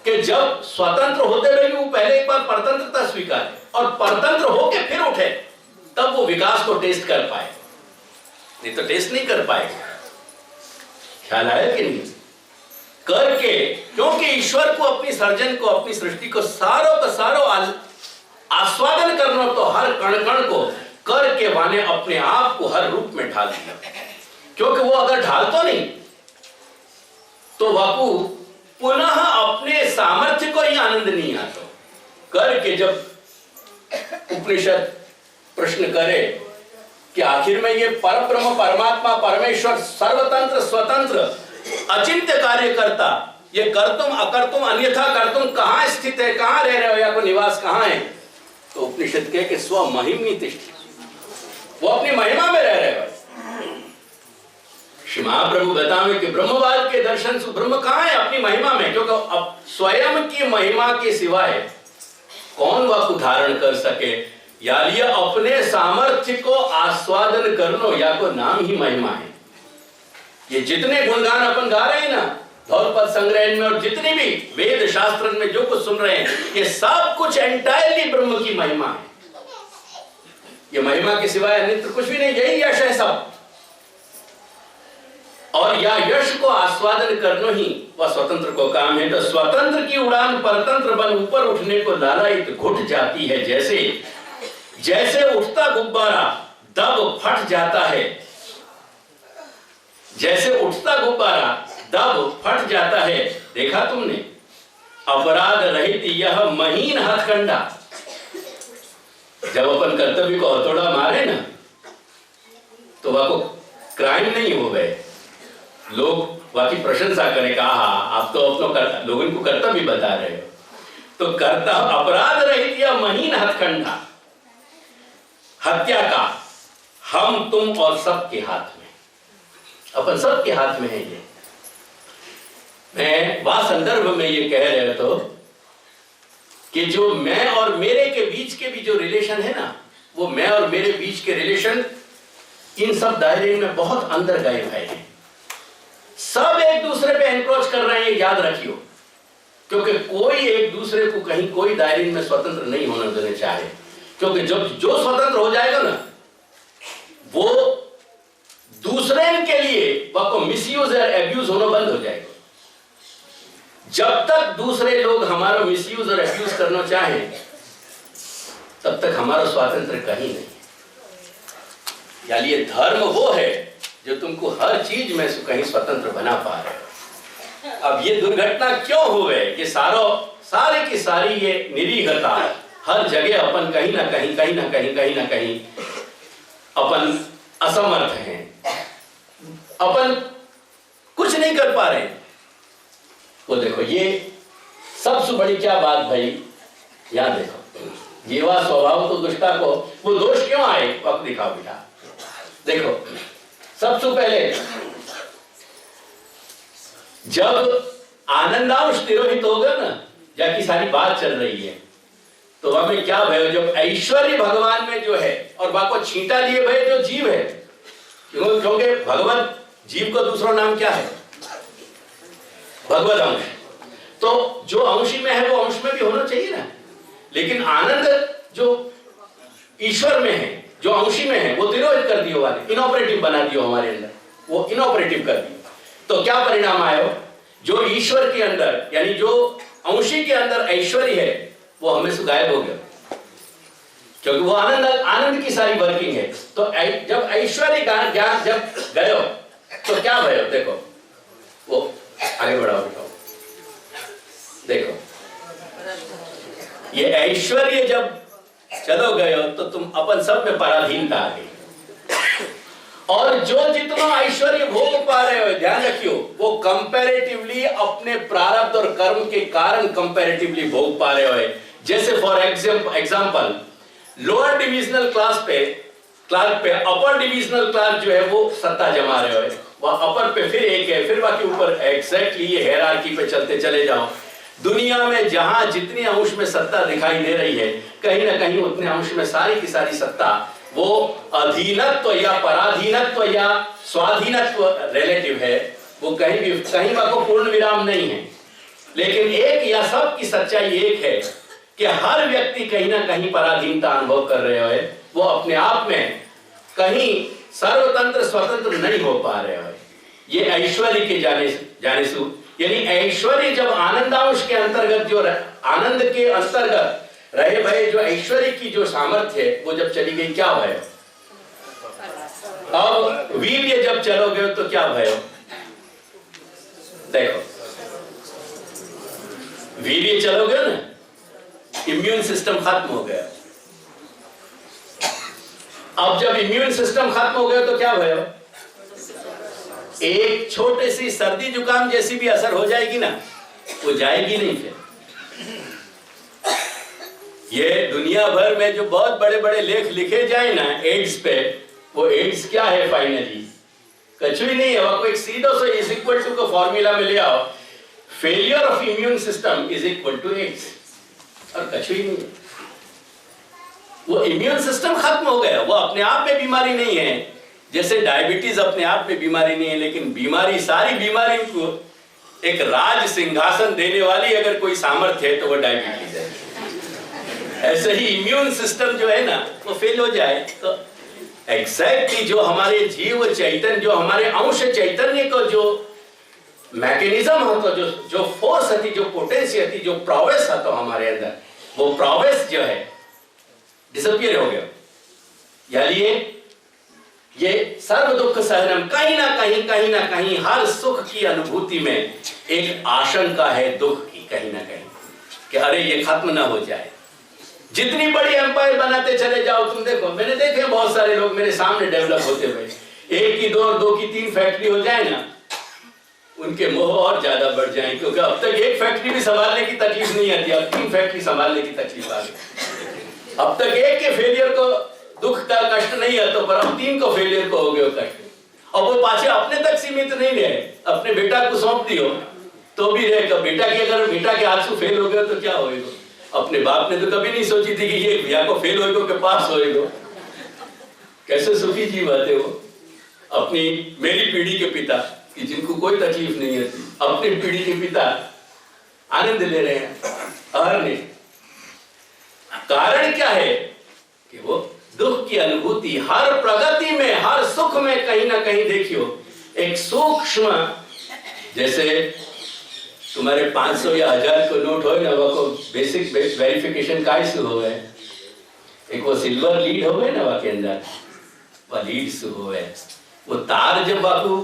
कि जब स्वतंत्र होते हुए वो पहले एक बार परतंत्रता स्वीकारे और परतंत्र होके फिर उठे, तब वो विकास को टेस्ट कर पाए, नहीं तो टेस्ट नहीं कर पाएगा। ख्याल आया कि नहीं? करके, क्योंकि ईश्वर को अपनी सर्जन को, अपनी सृष्टि को सारों का सारों आस्वादन करना, तो हर कण कण को करके वाने अपने आप को हर रूप में ढाल दिया। क्योंकि वो अगर ढालतो नहीं तो वाकु पुनः अपने सामर्थ्य को ही आनंद नहीं आता। करके जब उपनिषद प्रश्न करे कि आखिर में ये परब्रह्म परमात्मा परमेश्वर सर्वतंत्र स्वतंत्र अचिंत्य कार्य करता, ये कर्तुम अकर्तुम अन्यथा कर्तुम कहां स्थित है, कहां रह रहे हो, या को निवास कहां है? तो उपनिषद कहे कि स्व महिमनी तिष्ठति, वो अपनी महिमा में रह रहे हो। श्री महाप्रभु बतावे कि ब्रह्मवाद के दर्शन से ब्रह्म कहां है? अपनी महिमा में। क्योंकि अब स्वयं की महिमा के सिवाय कौन वह धारण कर सके? या लिए अपने सामर्थ्य को आस्वादन करनो, या को नाम ही महिमा है। ये जितने गुणगान अपन गा रहे हैं ना धौलपद संग्रह में, और जितने भी वेद शास्त्र में जो कुछ सुन रहे हैं, ये सब कुछ एंटायरली ब्रह्म की महिमा है। ये महिमा के सिवाय अन्यत्र कुछ भी नहीं, यही यश है सब। और या यश को आस्वादन करना ही वह स्वतंत्र को काम है। तो स्वतंत्र की उड़ान परतंत्र बन ऊपर उठने को लालायित घुट जाती है। जैसे जैसे उठता गुब्बारा दब फट जाता है, जैसे उठता गुब्बारा दब फट जाता है। देखा तुमने? अपराध रहित यह महीन हथकंडा। जब अपन कर्तव्य को हथौड़ा मारे ना, तो वह को क्राइम नहीं हो गए, लोग वह की प्रशंसा करें, कहा आप तो अपनों लोगों को कर्तव्य बता रहे हो। तो कर्ता अपराध रहित यह महीन हथकंडा, हत्या का हम तुम और सबके हाथ में, अपन सबके हाथ में है ये। मैं वह संदर्भ में ये कह रहे तो कि जो मैं और मेरे के बीच के भी जो रिलेशन है ना, वो मैं और मेरे बीच के रिलेशन इन सब दायरे में बहुत अंदर गए हुए हैं। सब एक दूसरे पे एनक्रोच कर रहे हैं, याद रखियो। क्योंकि कोई एक दूसरे को कहीं कोई दायरे में स्वतंत्र नहीं होना देना चाहे। क्योंकि जब जो स्वतंत्र हो जाएगा ना, वो दूसरे के लिए वह को मिसयूज और एब्यूज होना बंद हो जाएगा। जब तक दूसरे लोग हमारा मिसयूज और एब्यूज करना चाहे, तब तक हमारा स्वातंत्र कहीं नहीं। यानी ये धर्म वो है जो तुमको हर चीज में से कहीं स्वतंत्र बना पा रहे हो। अब ये दुर्घटना क्यों हुए? ये सारे की सारी ये निरीहता, हर जगह अपन कहीं ना कहीं अपन असमर्थ हैं, अपन कुछ नहीं कर पा रहे। वो देखो, ये सबसे बड़ी क्या बात भाई, याद देखो, जीवा स्वभाव तो दुष्टा को, वो दोष क्यों आए? वक्त दिखाओ बेटा। देखो, सबसे पहले जब आनंदांश तिरोहित हो गया ना, जाकी सारी बात चल रही है, तो वह में क्या भयो? जब ऐश्वर्य भगवान में जो है, और वह को छींटा लिए भय जो जीव है, क्योंकि भगवत जीव का दूसरा नाम क्या है? भगवत अंश। तो जो अंशी में है वो अंश में भी होना चाहिए ना। लेकिन आनंद जो ईश्वर में है, जो अंशी में है, वो तिरोहित कर दियो, वाले इनऑपरेटिव बना दियो हमारे अंदर, वो इनऑपरेटिव कर दियो। तो क्या परिणाम आयो? जो ईश्वर के अंदर, यानी जो अंशी के अंदर ऐश्वर्य है, वो हमें से गायब हो गया। क्योंकि वो आनंद की सारी वर्किंग है। तो जब ऐश्वर्य ज्ञान जब गयो, तो क्या भयो? देखो, वो आगे बढ़ाओ बेटा, देखो, ये ऐश्वर्य जब चलो गयो, तो तुम अपन सब में पराधीनता आ गई। और जो जितना ऐश्वर्य भोग पा रहे हो, ध्यान रखियो, वो कंपैरेटिवली अपने प्रारब्ध और कर्म के कारण कंपैरेटिवली भोग पा रहे हो। जैसे for example, lower divisional class पे अपर डिविजनल क्लास जो है वो सत्ता जमा रहे हो। वह अपर पे फिर एक है, फिर बाकी ऊपर, एग्जैक्टली ये हायरार्की पे चलते चले जाओ। दुनिया में जहां जितने अंश में सत्ता दिखाई दे रही है, कहीं ना कहीं उतने अंश में सारी की सारी सत्ता वो अधीनत्व या पराधीनत्व या स्वाधीनत्व रिलेटिव है। वो कहीं को पूर्ण विराम नहीं है। लेकिन एक या सब की सच्चाई एक है कि हर व्यक्ति कहीं ना कहीं पराधीनता अनुभव कर रहे हो। वो अपने आप में कहीं सर्वतंत्र स्वतंत्र नहीं हो पा रहे हो। ये ऐश्वर्य के जाने से यानी ऐश्वर्य जब आनंदांश के अंतर्गत जो आनंद के अंतर्गत रहे भय जो ऐश्वर्य की जो सामर्थ्य है वो जब चली गई, क्या भय? अब वीर्य जब चलोगे तो क्या भय? देखो, वीर्य चलोगे ना, इम्यून सिस्टम खत्म हो गया। अब जब इम्यून सिस्टम खत्म हो गया तो क्या भय? एक छोटे सी सर्दी जुकाम जैसी भी असर हो जाएगी ना, वो जाएगी नहीं। फिर ये दुनिया भर में जो बहुत बड़े बड़े लेख लिखे जाए ना एड्स पे, वो एड्स क्या है फाइनली? कुछ भी नहीं है। आपको एक सीधा सा इज इक्वल टू का फॉर्मूला में ले आओ, failure of immune system is equal to AIDS, और कुछ भी नहीं है। वो इम्यून सिस्टम खत्म हो गया। वो अपने आप में बीमारी नहीं है, जैसे डायबिटीज अपने आप में बीमारी नहीं है, लेकिन बीमारी, सारी बीमारी को एक राज सिंहासन देने वाली अगर कोई सामर्थ्य है तो वो डायबिटीज है। ऐसे ही इम्यून सिस्टम जो है ना वो फेल हो जाए तो एग्जैक्टली जो हमारे जीव चैतन्य, जो हमारे अंश चैतन्य को जो मैकेनिज्म होता, जो फोर्स थी, जो पोटेंशियल थी, जो प्रोग्रेस था तो हमारे अंदर, वो प्रोग्रेस जो है डिसअपियर हो गया। यानी ये सर्व दुख सहनम, कहीं ना कहीं हर सुख की अनुभूति में एक आशंका है दुख की, कहीं ना कहीं, कि अरे ये खत्म ना हो जाए। जितनी बड़ी एम्पायर बनाते चले जाओ, तुम देखो, मैंने देखे बहुत सारे लोग मेरे सामने डेवलप होते हुए, एक की दो की तीन फैक्ट्री हो जाए ना, उनके मोह और ज्यादा बढ़ जाए, क्योंकि अब तक एक फैक्ट्री भी संभालने की तकलीफ नहीं आती, अब 3 फैक्ट्री संभालने की तकलीफ आ गई। अब तक एक के फेलियर को दुख का कष्ट नहीं आता, पर अब 3 को फेलियर को हो गया कष्ट। और वो पाछे अपने तक सीमित नहीं रहे, अपने बेटा को सौंप दियो तो भी रहेगा। बेटा की अगर बेटा के हाथ से फेल हो गया तो क्या होएगा? अपने बाप ने तो कभी नहीं सोची थी कि ये भैया को फेल होएगा के पास होएगा। कैसे सुखी जीव आते वो। अपनी मेरी पीढ़ी के पिता कि जिनको कोई तकलीफ नहीं है, अपनी पीढ़ी के पिता आनंद ले रहे हैं हर ने। कारण क्या है कि वो दुख की अनुभूति हर प्रगति में, हर सुख में कहीं ना कहीं देखियो एक सूक्ष्म, जैसे तुम्हारे 500 या 1000 को नोट हो ना, वो बेसिक वेरिफिकेशन का इशू हो है, एक वो सिल्वर लीड हो गए ना वहाँ के अंदर, वह लीड से हो है, वो तार जब बापू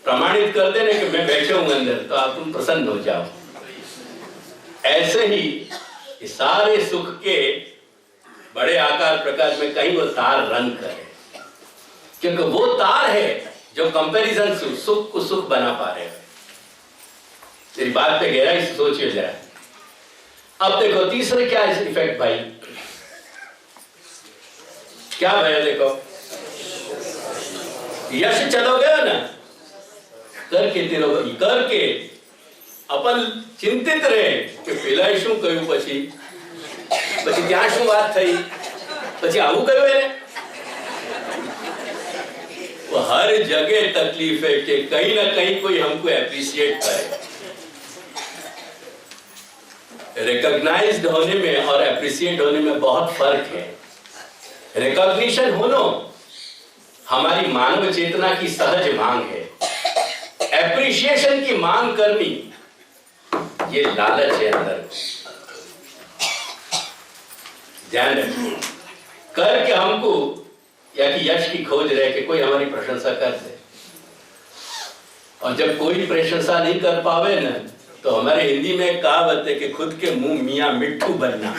प्रमाणित कर देने कि मैं बैठे हूं अंदर, तो आप तुम प्रसन्न हो जाओ। ऐसे ही सारे सुख के बड़े आकार प्रकार में कहीं वो तार रंग करे, क्योंकि वो तार है जो कंपैरिजन से सुख को सुख बना पा रहे हैं। तेरी बात पे गहराई से सोचिए जरा। अब देखो तीसरे क्या है इफेक्ट भाई, क्या भैया? देखो यश चलोगे ना करके तेरो करके अपन चिंतित रहे કે પેલા શું કહ્યું, પછી ત્યાં શું વાત થઈ, પછી આવું કહ્યું એને। वो हर जगह तकलीफ है कि कहीं ना कहीं कोई हमको एप्रिशिएट करे। रिकॉग्नाइज्ड होने में और एप्रिशिएट होने में बहुत फर्क है। रिकॉग्निशन होना हमारी मानव चेतना की सहज मांग है, एप्रिशिएशन की मांग करनी ये लालच है अंदर। ध्यान रखिए, करके हमको या कि यश की खोज रहे कि कोई हमारी प्रशंसा कर दे, और जब कोई प्रशंसा नहीं कर पावे ना, तो हमारे हिंदी में एक कहावत है कि खुद के मुंह मियां मिट्ठू बनना।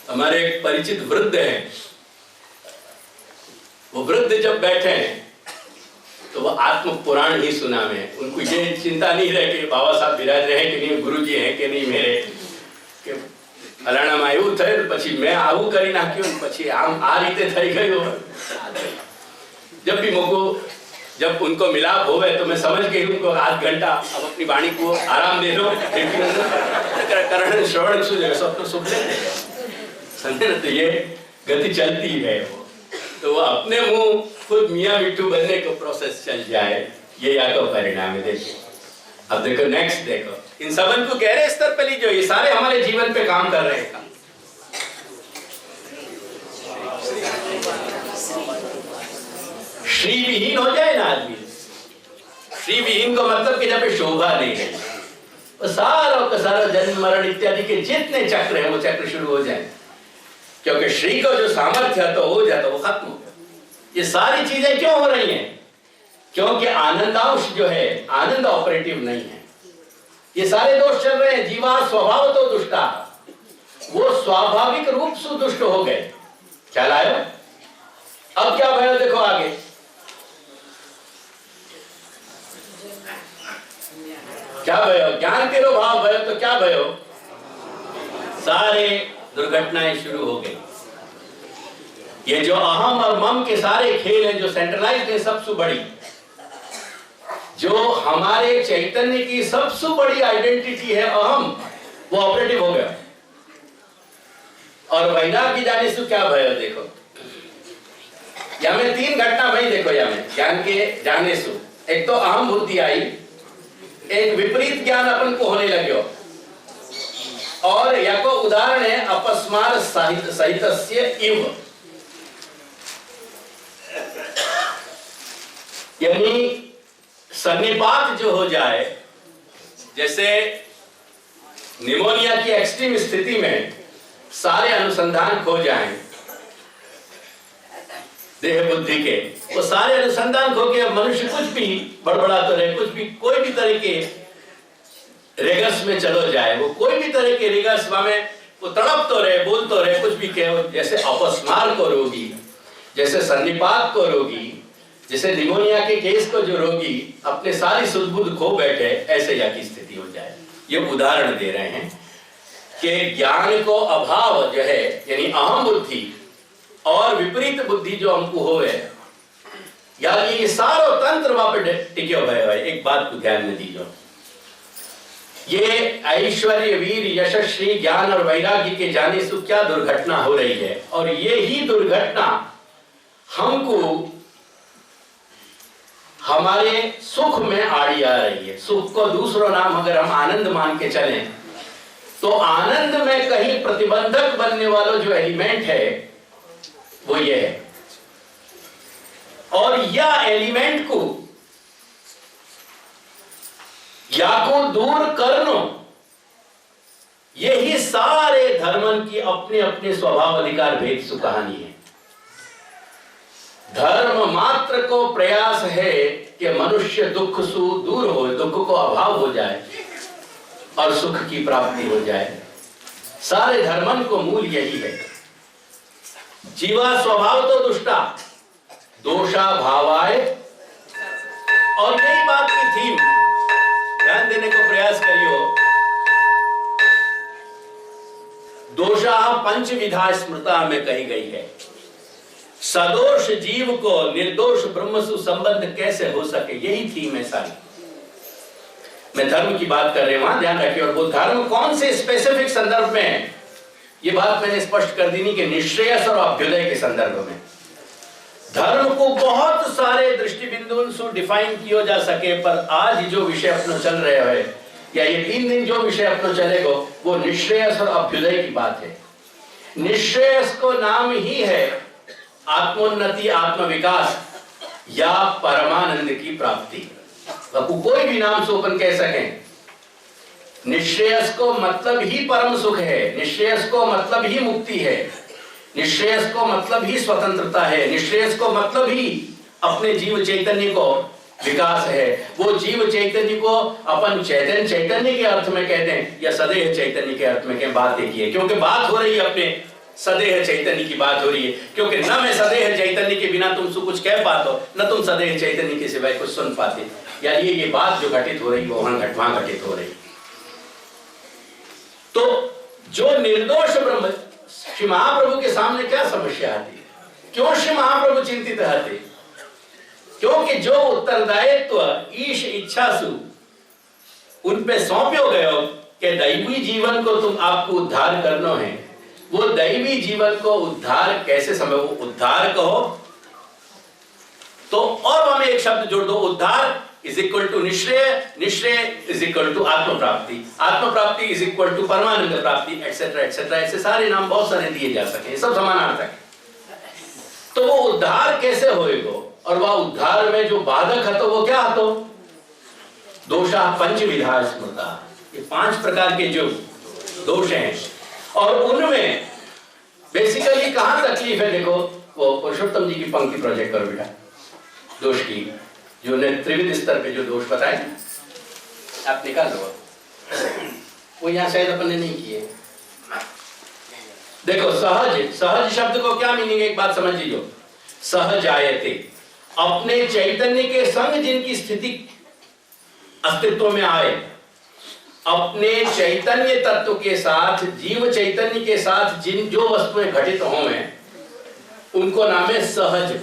हमारे एक परिचित वृद्ध हैं, वो वृद्ध जब बैठे हैं तो वो आत्म पुराण ही सुना में, उनको ये चिंता नहीं रहे कि बाबा साहब विराज रहे हैं कि नहीं, गुरुजी हैं कि नहीं मेरे, कि फलाणाમાં એવું થયું પછી मैं આવું કરી નાખ્યું, પછી આમ આ રીતે થઈ ગયું। जब भी मुझको जब उनको मिलाप होवे तो मैं समझ गई उनको आध घंटा अब अपनी वाणी को आराम दे दो, करण श्रवण सब तो सुख ले समझे ना, तो ये गति चलती है वो, तो वो अपने मुंह खुद मियां मिट्टू बनने को प्रोसेस चल जाए, ये या तो परिणाम है। देखिए अब देखो नेक्स्ट, देखो इन सबन को गहरे स्तर पे लीजिए, ये सारे हमारे जीवन पे काम कर रहे हैं। श्री विहीन हो जाए ना आदमी, श्री विहीन को मतलब कि जब पे शोभा नहीं है, वो सारा का सारा जन्म मरण इत्यादि के जितने चक्र हैं वो चक्र शुरू हो जाए, क्योंकि श्री को जो सामर्थ्य तो हो जाता वो खत्म हो गया। ये सारी चीजें क्यों हो रही हैं? क्योंकि आनंदांश जो है, आनंद ऑपरेटिव नहीं है। ये सारे दोष चल रहे हैं। जीवा स्वभाव तो दुष्टा, वो स्वाभाविक रूप से दुष्ट हो गए। ख्याल आयो? अब क्या भयो देखो आगे, क्या भयो? ज्ञान तेरो भाव भयो तो क्या भयो? सारे दुर्घटनाएं शुरू हो गई। ये जो अहम और मम के सारे खेल हैं, जो सेंट्रलाइज्ड है, सबसे बड़ी, जो हमारे चैतन्य की सबसे बड़ी आइडेंटिटी है अहम, वो ऑपरेटिव हो गया। और वैराग्य जाने से क्या भयो देखो, या में तीन घटना भाई देखो, या में ज्ञान के जाने से एक तो अहम बुद्धि आई, एक विपरीत ज्ञान अपन को होने लगे, और या को उदाहरण है अपस्मार सहितस्य इव, यानी सन्निपात जो हो जाए, जैसे निमोनिया की एक्सट्रीम स्थिति में सारे अनुसंधान खो जाएं देह बुद्धि के, वो सारे अनुसंधान खो के मनुष्य कुछ भी बड़बड़ा तो रहे, कुछ भी कोई भी तरह के रेगस में चलो जाए, वो कोई भी तरह के रेगस में वो तड़प तो रहे, बोल तो रहे, कुछ भी कहो, जैसे अपस्मार को रोगी, जैसे सन्निपात को रोगी, जैसे निमोनिया के केस को जो रोगी अपने सारी सुध बुध खो बैठे, ऐसे या की स्थिति हो जाए। ये उदाहरण दे रहे हैं कि ज्ञान को अभाव जो है, यानी अहम बुद्धि और विपरीत बुद्धि जो हमको होवे, या ये सारो तंत्र वहां पे टिके हुए है। एक बात को ध्यान में दीजिए, ये ऐश्वर्य वीर यशस्वी ज्ञान और वैराग्य के जाने से क्या दुर्घटना हो रही है, और ये ही दुर्घटना हमको हमारे सुख में आड़ी आ रही है। सुख को दूसरा नाम अगर हम आनंद मान के चलें, तो आनंद में कहीं प्रतिबंधक बनने वाला जो एलिमेंट है वो ये है, और यह एलिमेंट को या को दूर करनो, यही सारे धर्मन की अपने अपने स्वभाव अधिकार भेद सु कहानी है। धर्म मात्र को प्रयास है कि मनुष्य दुख सु दूर हो, दुख को अभाव हो जाए और सुख की प्राप्ति हो जाए। सारे धर्मन को मूल यही है। जीवा स्वभाव तो दुष्टा, दोषा भावाय, और यही बात की थीम ध्यान देने को प्रयास करियो। दोषा पंचविधा स्मृता में कही गई है। सदोष जीव को निर्दोष ब्रह्म से संबंध कैसे हो सके, यही थीम है सारी। मैं धर्म की बात कर रहे हैं, वहां ध्यान रखिए। और वो धर्म कौन से स्पेसिफिक संदर्भ में है, ये बात मैंने स्पष्ट कर दी नहीं कि निश्रेयस और अभ्युदय के संदर्भ में। धर्म को बहुत सारे दृष्टि बिंदुओं से डिफाइन किया जा सके, पर आज जो विषय अपना चल रहे है, या ये 3 दिन जो विषय अपना चलेगा, वो निश्रेयस और अभ्युदय की बात है। निश्रेयस को नाम ही है आत्मोन्नति, आत्मविकास या परमानंद की प्राप्ति। कोई भी नाम से अपन कह सकें। निश्रेयस को मतलब ही परम सुख है, निश्रेयस को मतलब ही मुक्ति है, निश्रेयस को मतलब ही स्वतंत्रता है, निश्रेयस को मतलब ही अपने जीव चैतन्य को विकास है। वो जीव चैतन्य को अपन चैतन्य के अर्थ में कहते हैं या सदैह चैतन्य के अर्थ में, बात देखिए, क्योंकि बात हो रही है अपने सदैह चैतन्य की बात हो रही है। क्योंकि न मैं सदैह चैतन्य के बिना तुमसे कुछ कह पाते हो, न तुम सदैह चैतन्य के सिवाय कुछ सुन पाते। यानी ये बात जो घटित हो रही है वो वहां घटित हो रही। तो जो निर्दोष ब्रह्म, श्री महाप्रभु के सामने क्या समस्या आती है? क्यों श्री महाप्रभु चिंतित रहते? क्योंकि जो उत्तरदायित्व ईश इच्छासु उन पे सौंप्यो गयो कि दैवी जीवन को तुम आपको उद्धार करना है, वो दैवी जीवन को उद्धार कैसे समय, वो उद्धार कहो तो और हमें एक शब्द जोड़ दो, उद्धार इज इक्वल टू निश्रेय, निश्रेय इज इक्वल टू आत्म प्राप्ति, आत्म प्राप्ति इज इक्वल टू परमानंद प्राप्ति, एक्सेट्रा एक्सेट्रा। ऐसे सारे नाम बहुत सारे दिए जा सके, सब समानार्थक है। तो वो उद्धार कैसे होएगा और वह उद्धार में जो बाधक हतो वो क्या हतो? दोषा पंचविधा स्मृता। ये 5 प्रकार के जो दोष हैं और उनमें बेसिकली कहां तकलीफ है? देखो वो पुरुषोत्तम जी की पंक्ति प्रोजेक्ट करो बेटा, दोष की जो ने त्रिविध स्तर पे जो दोष बताए आप निकाल दो, वो यहाँ शायद अपन ने नहीं किए। देखो सहज, सहज शब्द को क्या मीनिंग है एक बात समझ लीजिए। सहज आयते, अपने चैतन्य के संग जिनकी स्थिति अस्तित्व में आए, अपने चैतन्य तत्व के साथ, जीव चैतन्य के साथ जिन जो वस्तुएं घटित हो में, उनको नाम है सहज।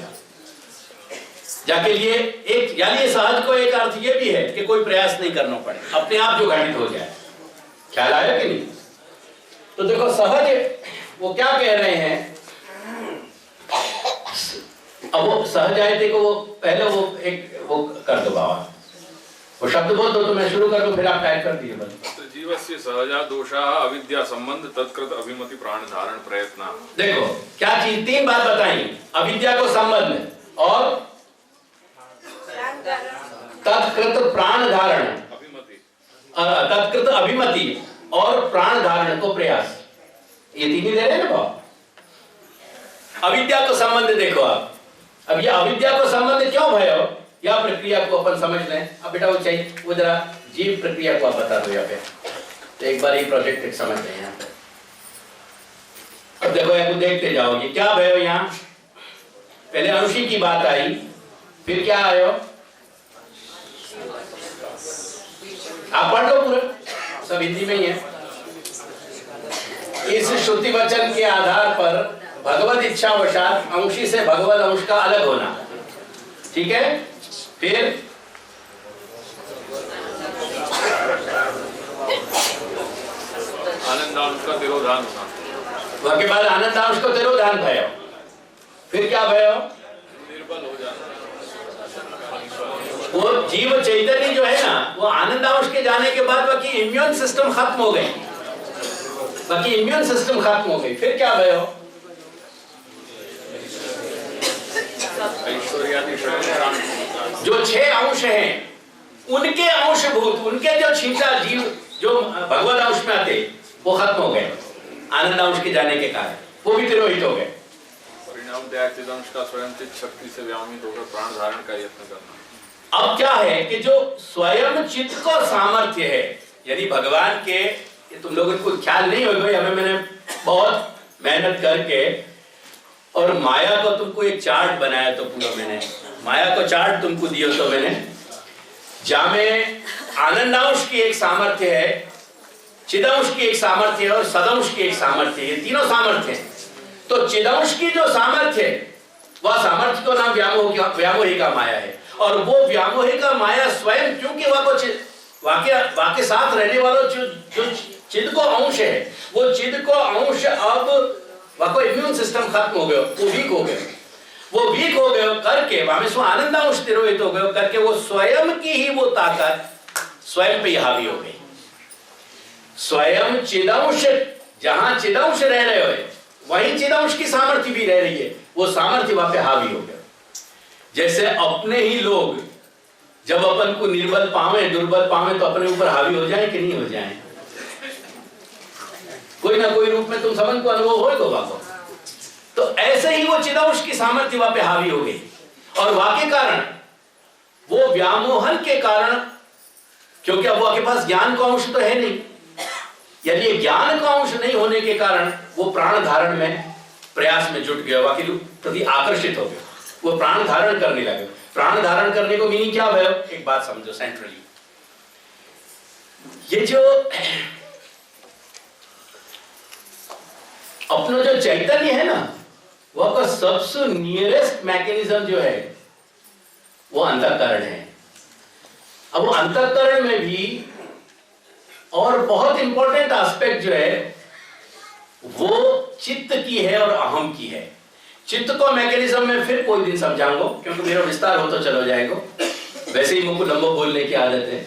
जाके लिए एक यानी सहज को एक अर्थ ये भी है कि कोई प्रयास नहीं करना पड़े, अपने आप जो घटित हो जाए। ख्याल आया कि नहीं? तो देखो सहज वो क्या कह रहे हैं, अब वो सहज आयते को वो पहले वो एक वो कर दो बाबा, वो शब्द बोल दो तो मैं शुरू कर दूं, फिर आप टाइप कर दीजिए। तो जीवस्य सहजा दोषा अविद्या संबंध तत्कृत अभिमति प्राण धारण प्रयत्न। देखो क्या चीज 3 बात बताई, अविद्या को संबंध और तत्कृत प्राण धारण, तत्कृत अभिमति और प्राण धारण को प्रयास, ये 3 ही दे रहे हैं ना बाबा। अविद्या को संबंध देखो आप, अब ये अविद्या को संबंध क्यों भयो, या प्रक्रिया को अपन समझ लें। अब बेटा वो चाहिए वो जरा जीव प्रक्रिया को आप बता दो यहाँ पे, तो एक बार ये प्रोजेक्ट एक समझ लें यहाँ पे। अब देखो यहाँ देखते जाओगे क्या भयो, यहाँ पहले अनुषी की बात आई, फिर क्या आयो, आप पढ़ लो पूरा, सब हिंदी में ही है। इस श्रुति वचन के आधार पर भगवत इच्छा वशात अंशी से भगवत अंश का अलग होना, ठीक है। फिर आनंदांश का तिरोधान होना, उसके बाद आनंदांश को तिरोधान भयो, फिर क्या भयो, निर्बल हो जाना। वो जीव चैतन्य जो है ना, वो आनंदांश के जाने के बाद बाकी इम्यून सिस्टम खत्म हो गई, बाकी इम्यून सिस्टम खत्म हो गई। फिर क्या भयो, जो 6 अंश हैं उनके अंशभूत, उनके जो छिंटा जीव जो भगवत अंश में आते वो खत्म हो गए आनंद अंश के जाने के कारण, वो भी तिरोहित हो गए। परिणाम त्याग अंश का स्वयं चित्त शक्ति से व्यामित होकर प्राण धारण का यत्न करना। अब क्या है कि जो स्वयं चित्त को सामर्थ्य है, यदि भगवान के, ये तुम लोगों को ख्याल नहीं होगा, हमें मैंने बहुत मेहनत करके और माया को तुमको एक चार्ट बनाया, तो पूरा मैंने माया को चार्ट तुमको दिया, तो मैंने जामे आनंदांश की एक सामर्थ्य है, चिदंश की एक सामर्थ्य है और सदंश की एक सामर्थ्य है, ये तीनों सामर्थ्य हैं। तो चिदंश की जो सामर्थ्य है वह सामर्थ्य को नाम व्यामोहिका माया है, और वो व्यामोहिका माया स्वयं क्योंकि वाके साथ रहने वालों जो चिद को अंश है, वो चिद को अंश अब वाको इम्यून सिस्टम खत्म हो गया, वो वीक हो गए, वो वीक हो गए करके वामेश्व आनंदांश तिरोहित हो गए करके वो स्वयं की ही वो ताकत स्वयं पे हावी हो गई। स्वयं चिदंश, जहां चिदंश रह रहे हो वहीं चिदंश की सामर्थ्य भी रह रही है, वो सामर्थ्य वहां पे हावी हो गया। जैसे अपने ही लोग जब अपन को निर्बल पावे, दुर्बल पावे, तो अपने ऊपर हावी हो जाए कि नहीं हो जाए, कोई ना कोई रूप में तुम समझ को अनुभव होगा बाको। तो ऐसे ही वो चिदंश की सामर्थ्य वहां पे हावी हो गई, और वाके कारण वो व्यामोहन के कारण, क्योंकि अब वो आपके पास ज्ञान का अंश तो है नहीं, यदि ज्ञान का अंश नहीं होने के कारण वो प्राण धारण में प्रयास में जुट गया, वाकई प्रति आकर्षित हो गया, वो प्राण धारण करने लगे। प्राण धारण करने को मीनिंग क्या है, एक बात समझो सेंट्रली, ये जो अपना जो चैतन्य है ना, वह का सबसे नियरेस्ट मैकेनिज्म जो है वो अंतःकरण है। अब वो अंतःकरण में भी और बहुत इंपॉर्टेंट एस्पेक्ट जो है वो चित्त की है और अहम की है। चित्त को मैकेनिज्म में फिर कोई दिन समझाऊंगा, क्योंकि मेरा विस्तार हो तो चलो जाएगा, वैसे ही मुझको लंबो बोलने की आदत है।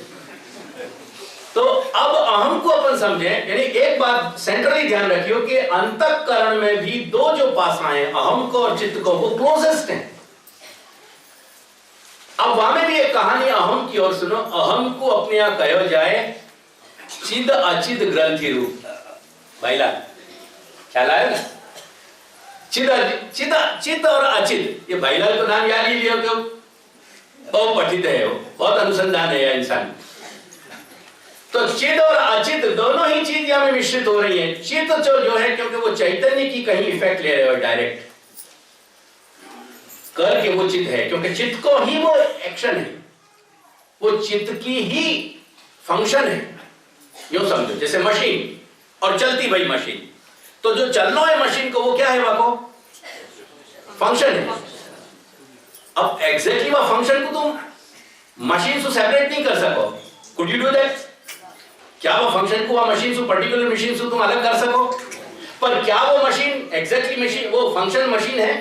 तो अब अहम को अपन समझें, यानी एक बात सेंट्रली ध्यान रखियो कि अंतःकरण में भी 2 जो पासाएं, अहम को और चित्त को, वो क्लोजेस्ट हैं। अब वहां में भी एक कहानी अहम की ओर सुनो। अहम को अपने यहाँ कहो जाए चिद अचिद ग्रंथि रूप। भाईला ख्याल आया ना? चिद और अचित, ये भाईलाल को नाम याद लीजिए क्यों, बहुत पठित है, वो बहुत अनुसंधान है इंसान। तो चिद और अचित दोनों ही चीज यहाँ में मिश्रित हो रही है। चित जो है क्योंकि वो चैतन्य की कहीं इफेक्ट ले रहे हो डायरेक्ट करके वो चित है, क्योंकि चित्त को ही वो एक्शन है, वो चित्त की ही फंक्शन है। यूं समझो जैसे मशीन और चलती भाई मशीन, तो जो चलना है मशीन को वो क्या है, वाको फंक्शन है। अब एग्जैक्टली वो फंक्शन को तुम मशीन से सेपरेट नहीं कर सको। Could you do that? क्या वो फंक्शन को वो मशीन से पर्टिकुलर मशीन से तुम अलग कर सको? पर क्या वो मशीन एग्जैक्टली मशीन, वो फंक्शन मशीन है?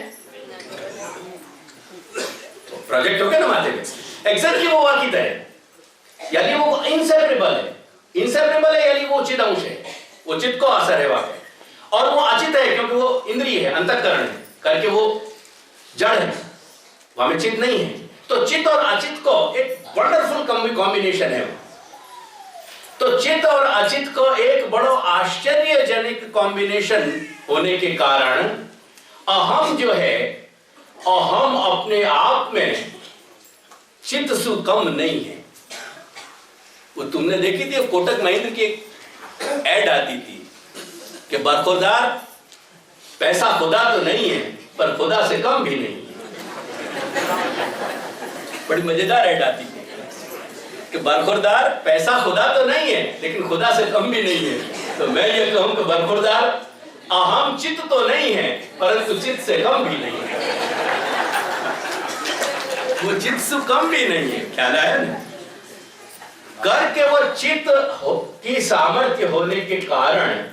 तो प्रोजेक्ट हो गया ना माथे पे, एग्जैक्टली वो वाकिद है, यानी वो इनसेपरेबल है। इनसेपरेबल है यानी वो चिद अंश है, वो चित्त को असर है वाकई। और वो अचित है क्योंकि वो इंद्रिय है, अंतःकरण है करके वो जड़ है, वहां में चित्त नहीं है। तो चित्त और अचित को एक वंडरफुल कॉम्बिनेशन है। तो चित्त और अचित को एक बड़ो आश्चर्यजनक कॉम्बिनेशन होने के कारण अहम जो है, अहम अपने आप में चित्त से कम नहीं है। वो तुमने देखी थी कोटक महिंद्रा की एक एड आती थी कि बरखुरदार पैसा खुदा तो नहीं है पर खुदा से कम भी नहीं है। बड़ी मजेदार एड आती थी कि बरखुरदार पैसा खुदा तो नहीं है लेकिन खुदा से कम भी नहीं है। तो मैं ये कहूं कि बरखुरदार अहम चित्त तो नहीं है परंतु चित्त से कम भी नहीं है, वो चित्त से कम भी नहीं है। ख्याल आया ना? करके वो चित्त की सामर्थ्य होने के कारण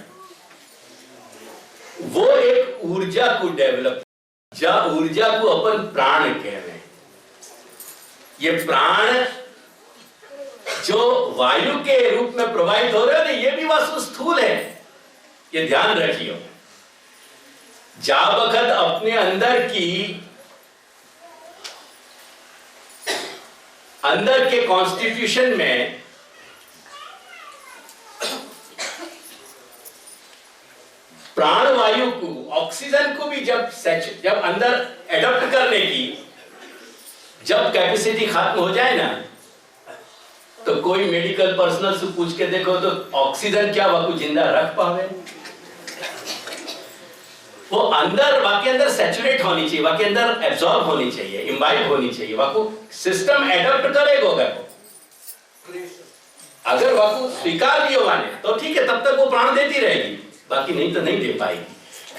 वो एक ऊर्जा को डेवलप, जा ऊर्जा को अपन प्राण कह रहे हैं। ये प्राण जो वायु के रूप में प्रवाहित हो रहे हैं, ये भी वस्तु स्थूल है, ये ध्यान रखियो। जा बखत अपने अंदर के कॉन्स्टिट्यूशन में प्राण वायु को, ऑक्सीजन को भी जब अंदर एडॉप्ट करने की जब कैपेसिटी खत्म हो जाए ना, तो कोई मेडिकल पर्सनल से पूछ के देखो तो ऑक्सीजन क्या वाकु जिंदा रख पावे? वो अंदर वाके अंदर सैचुरेट होनी चाहिए, वाके अंदर एब्जॉर्ब होनी चाहिए, इम्बाइब होनी चाहिए, वाकु सिस्टम एडॉप्ट करेगा। अगर वाकु स्वीकार लियो माने तो ठीक है, तब तक वो प्राण देती रहेगी, बाकी नहीं तो नहीं दे पाएगी।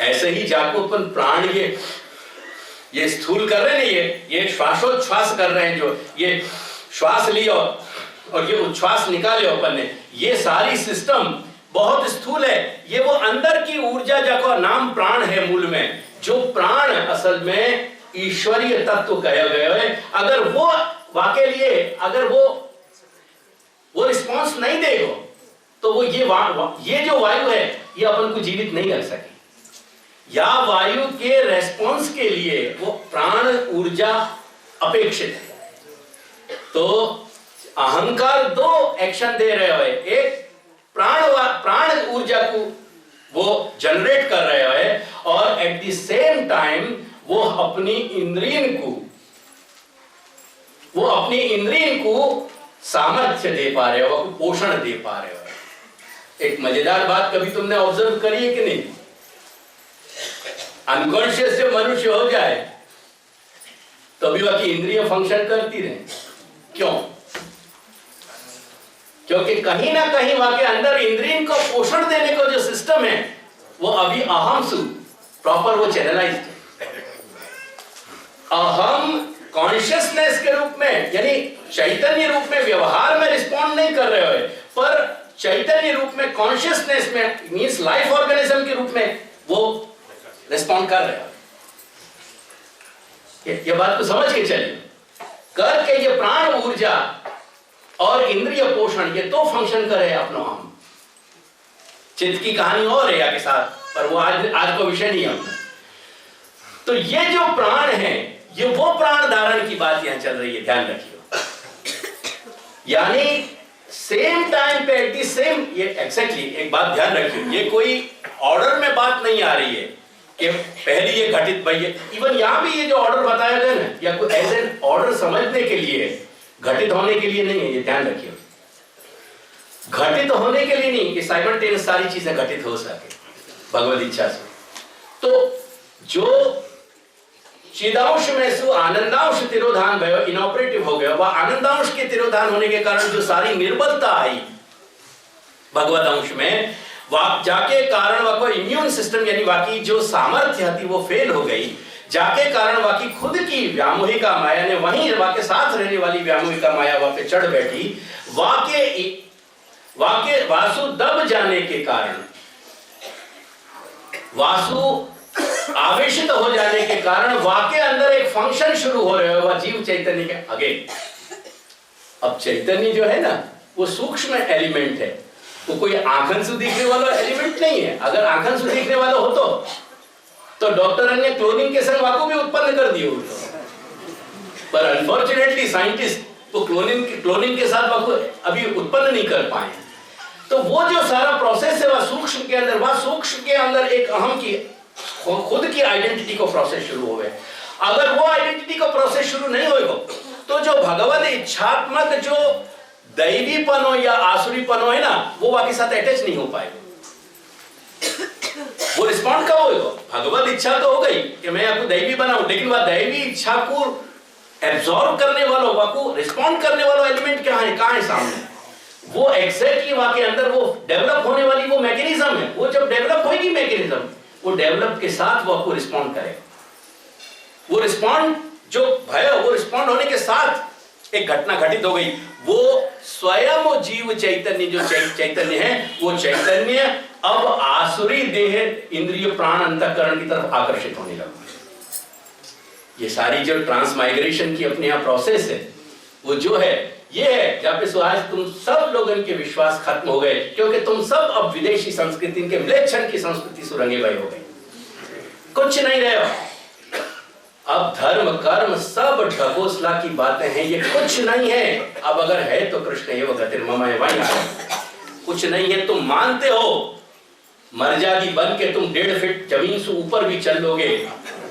ऐसे ही जाको अपन प्राण ये स्थूल कर रहे हैं, ये श्वासोच्छ्वास कर रहे हैं, जो ये श्वास लियो और ये उच्छ्वास निकाले अपन ने, ये सारी सिस्टम बहुत स्थूल है। ये वो अंदर की ऊर्जा जाको नाम प्राण है मूल में, जो प्राण असल में ईश्वरीय तत्व कहे गए है। अगर वो वाके लिए अगर वो रिस्पॉन्स नहीं देगा तो वो ये जो वायु है ये अपन को जीवित नहीं रख सके। या वायु के रेस्पॉन्स के लिए वो प्राण ऊर्जा अपेक्षित है। तो अहंकार दो एक्शन दे रहे हो, एक प्राण ऊर्जा को वो जनरेट कर रहे हो और एट द सेम टाइम वो अपनी इंद्रियन को सामर्थ्य दे पा रहे हो, पोषण दे पा रहे हो। एक मजेदार बात कभी तुमने ऑब्जर्व करी है कि नहीं? अनकॉन्शियस जब मनुष्य हो जाए तभी तो बाकी इंद्रिय फंक्शन करती रहे। क्यों? क्योंकि कहीं ना कहीं वहां के अंदर इंद्रियन को पोषण देने का जो सिस्टम है वो अभी अहम से प्रॉपर वो चैनलाइज है। अहम कॉन्शियसनेस के रूप में यानी चैतन्य रूप में व्यवहार में रिस्पॉन्ड नहीं कर रहे हो, पर चैतन्य रूप में कॉन्शियसनेस में मींस लाइफ ऑर्गेनिज्म के रूप में वो रिस्पॉन्ड कर रहे हो। ये बात को समझ के चलिए। करके ये प्राण ऊर्जा और इंद्रिय पोषण ये दो फंक्शन करे अपना हम। चित्त की कहानी और है के साथ, पर वो आज का विषय नहीं है। तो ये जो प्राण है ये वो प्राण धारण की बात यहां चल रही है, ध्यान रखिए। यानी सेम टाइम पे एट दी सेम, ये एग्जैक्टली एक बात ध्यान रखिए, ये कोई ऑर्डर में बात नहीं आ रही है कि पहले ये घटित भाई, इवन यहां भी ये जो ऑर्डर बताया गया ना, या कोई एज एन ऑर्डर समझने के लिए, घटित होने के लिए नहीं है, ये ध्यान रखिए। घटित होने के लिए नहीं कि साइमल्टेनियस सारी चीजें घटित हो सके भगवत इच्छा से। तो जो चिदांश में सु आनंदांश तिरोधान भयो इनऑपरेटिव हो गया, वह आनंदांश के तिरोधान होने के कारण जो सारी निर्बलता आई भगवत अंश में, जाके कारण वह इम्यून सिस्टम यानी बाकी जो सामर्थ्य थी वो फेल हो गई, जाके कारण बाकी खुद की व्यामोहिका माया ने वहीं वाके साथ रहने वाली व्यामोहिका माया वहां पे चढ़ बैठी, वाके वासु दब जाने के कारण, वासु आवेशित हो जाने के कारण वाके अंदर एक फंक्शन शुरू हो रहा है, वह जीव चैतन्य के अगेन। अब चैतन्य जो है ना वो सूक्ष्म एलिमेंट है, वो कोई आंखन से दिखने वाला एलिमेंट नहीं है। अगर आंखन से दिखने वाला हो तो डॉक्टर ने क्लोनिंग के संग वाको भी उत्पन्न कर दिए उनको, पर अनफॉर्चुनेटली साइंटिस्ट वो क्लोनिंग के साथ वाको अभी उत्पन्न नहीं कर पाए। तो वो जो सारा प्रोसेस है वह सूक्ष्म के अंदर, वह सूक्ष्म के अंदर एक अहम की खुद की आइडेंटिटी को प्रोसेस शुरू हो गए। अगर वो आइडेंटिटी को प्रोसेस शुरू नहीं होगा तो जो भगवत इच्छात्मक जो दैवीपन हो या आसुरीपन हो है ना, वो वाके साथ अटैच नहीं हो पाएगा। वो रिस्पॉन्ड कब होगा? भगवत इच्छा तो हो गई कि मैं आपको दैवी बनाऊं, लेकिन वह दैवी इच्छा को एब्सॉर्ब करने वालों, वाको रिस्पॉन्ड करने वाला एलिमेंट क्या है, कहां है सामने? वो एग्जैक्टली वहां के अंदर वो डेवलप होने वाली वो मैकेनिज्म है। वो जब डेवलप होगी मैकेनिज्म, वो डेवलप के साथ वो आपको रिस्पॉन्ड करेगा। वो रिस्पॉन्ड जो भय, वो रिस्पॉन्ड होने के साथ एक घटना घटित हो गई। वो स्वयं जीव चैतन्य जो चैतन्य है, वो चैतन्य अब आसुरी देह इंद्रिय प्राण अंतःकरण की तरफ आकर्षित होने लगा। ये सारी जो ट्रांसमाइग्रेशन की अपने यहाँ प्रोसेस है, वो जो है ये है जहाँ पे आज तुम सब लोगों के विश्वास खत्म हो गए, क्योंकि तुम सब अब विदेशी संस्कृति के म्लेच्छन की संस्कृति सुरंगे गए हो गए, कुछ नहीं रहे हो। अब धर्म कर्म सब ढकोसला की बातें हैं, ये कुछ नहीं है। अब अगर है तो कृष्ण एवं गतिर्मम है, वहीं कुछ नहीं है। तुम मानते हो मर्यादी बन के तुम 1.5 फीट जमीन से ऊपर भी चल लोगे,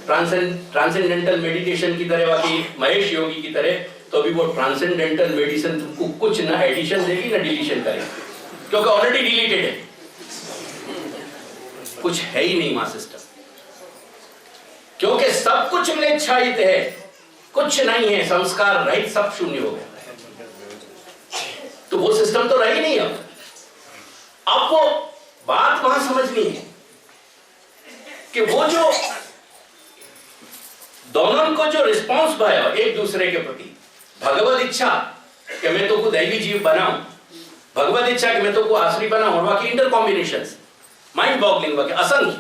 ट्रांसेंडेंटल मेडिटेशन की तरह, बाकी महेश योगी की तरह, तो भी वो ट्रांसेंडेंटल मेडिसिन तुमको कुछ ना एडिशन देगी ना डिलीशन करेगी, क्योंकि ऑलरेडी डिलीटेड है, कुछ है ही नहीं वहां सिस्टम, क्योंकि सब कुछ म्लेच्छायित है, कुछ नहीं है, संस्कार रहित, सब शून्य हो गया। तो वो सिस्टम तो रही नहीं। अब आपको बात वहां समझनी है कि वो जो दोनों को जो रिस्पॉन्स भाया एक दूसरे के प्रति, भगवत इच्छा कि मैं तो को दैवी जीव बनाऊं, भगवत इच्छा कि मैं तो को आसुरी बनाऊं, और बाकी इंटर कॉम्बिनेशंस माइंड बॉगलिंग बाकी असंख्य,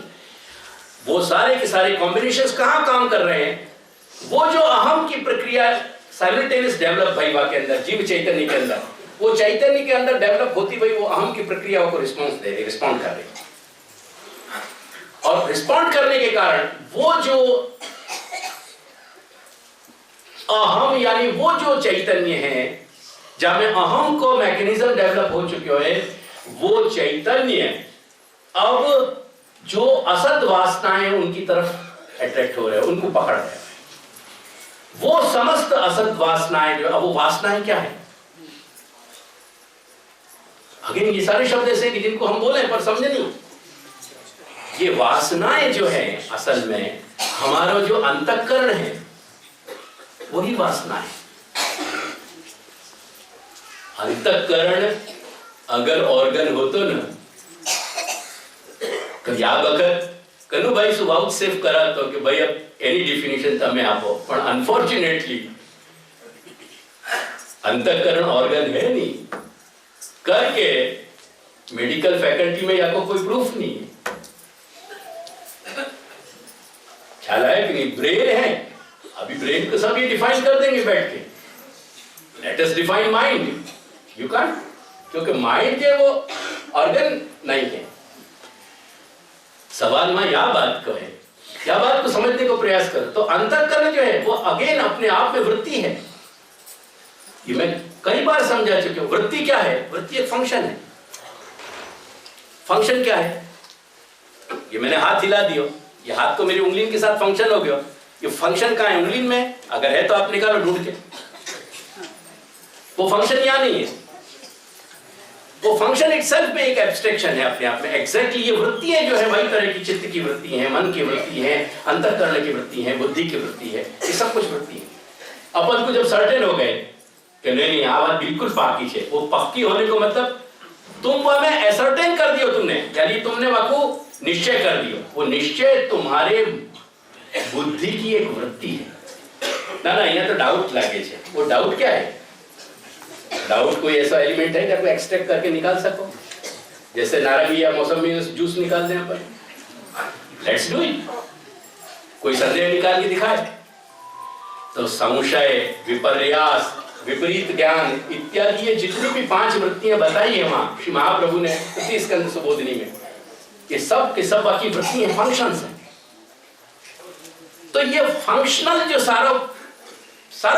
वो सारे के सारे कॉम्बिनेशंस कहां काम कर रहे हैं? वो जो अहम की प्रक्रिया साइमल्टेनियस डेवलप भाई वहां के अंदर, जीव चैतन्य के अंदर, वो चैतन्य के अंदर डेवलप होती भाई वो अहम की प्रक्रिया को रिस्पॉन्स दे रही, रिस्पॉन्ड कर रही, और रिस्पॉन्ड करने के कारण वो जो अहम यानी वो जो चैतन्य है, जब में अहम को मैकेनिज्म डेवलप हो चुके हैं, वो चैतन्य अब जो असद वासनाएं उनकी तरफ अट्रैक्ट हो रहे हैं, उनको पकड़ रहे हैं। वो समस्त असद वासनाएं जो, अब वो वासनाएं क्या है? अगेन ये सारे शब्द ऐसे कि जिनको हम बोले पर समझे नहीं। ये वासनाएं जो है असल में हमारा जो अंतःकरण है वही वासना है। अंतःकरण अगर ऑर्गन हो तो ना कभी आप अगर कनु भाई स्वभाव सेव करा तो कि भाई अब एनी डिफिनेशन તમે આપો, પણ अनफॉर्चुनेटली अंतःकरण ऑर्गन है नहीं, करके मेडिकल फैकल्टी में आपको कोई प्रूफ नहीं है। ख्याल है कि नहीं? ब्रेन है, अभी ब्रेन को सब ये डिफाइन कर देंगे बैठ के, let us define mind, you can't, क्योंकि माइंड जो वो ऑर्गन नहीं है। सवाल में यह बात को है, क्या बात को समझने को प्रयास करो। तो अंतःकरण जो है वो अगेन अपने आप में वृत्ति है। ये मैं कई बार समझा चुके हो। वृत्ति क्या है? वृत्ति एक फंक्शन है। फंक्शन क्या है? ये मैंने हाथ हिला दियो, ये हाथ तो मेरी उंगली के साथ फंक्शन हो गया। ये फंक्शन कहाँ है? उंगली में। अगर है तो आप निकालो ढूंढ के। वो फंक्शन यहाँ नहीं है। वो फंक्शन इटसेल्फ में एक एब्स्ट्रैक्शन है अपने आप में। एग्जैक्टली ये वृत्तियां जो है वही तरह की चित्त की वृत्ति है, मन की वृत्ति है, अंतःकरण की वृत्ति है, बुद्धि की वृत्ति है, ये सब कुछ वृत्ति है। अपन को जब सर्टेन हो गए कि नहीं आ बात बिल्कुल पक्की है, वो पक्की होने को मतलब तुम वो में एसर्टेन कर दियो तुमने, यानी तुमने वाको निश्चय कर दियो। वो निश्चय तुम्हारे बुद्धि की एक वृत्ति है ना। यहाँ तो डाउट लागे छे। वो डाउट क्या है? डाउट कोई ऐसा एलिमेंट है जिसको एक्सट्रैक्ट करके निकाल सको, जैसे नारंगी या मौसमी जूस निकाल दें अपन। Let's do it. कोई संदेह निकाल के दिखाए तो संशय, विपर्यास, विपरीत ज्ञान इत्यादि ये जितनी भी 5 वृत्तियां बताई है वहां श्री महाप्रभु ने तृतीय स्कंद सुबोधिनी में, ये सब के सब बाकी वृत्तियां फंक्शंस हैं। तो ये फंक्शनल जो सारा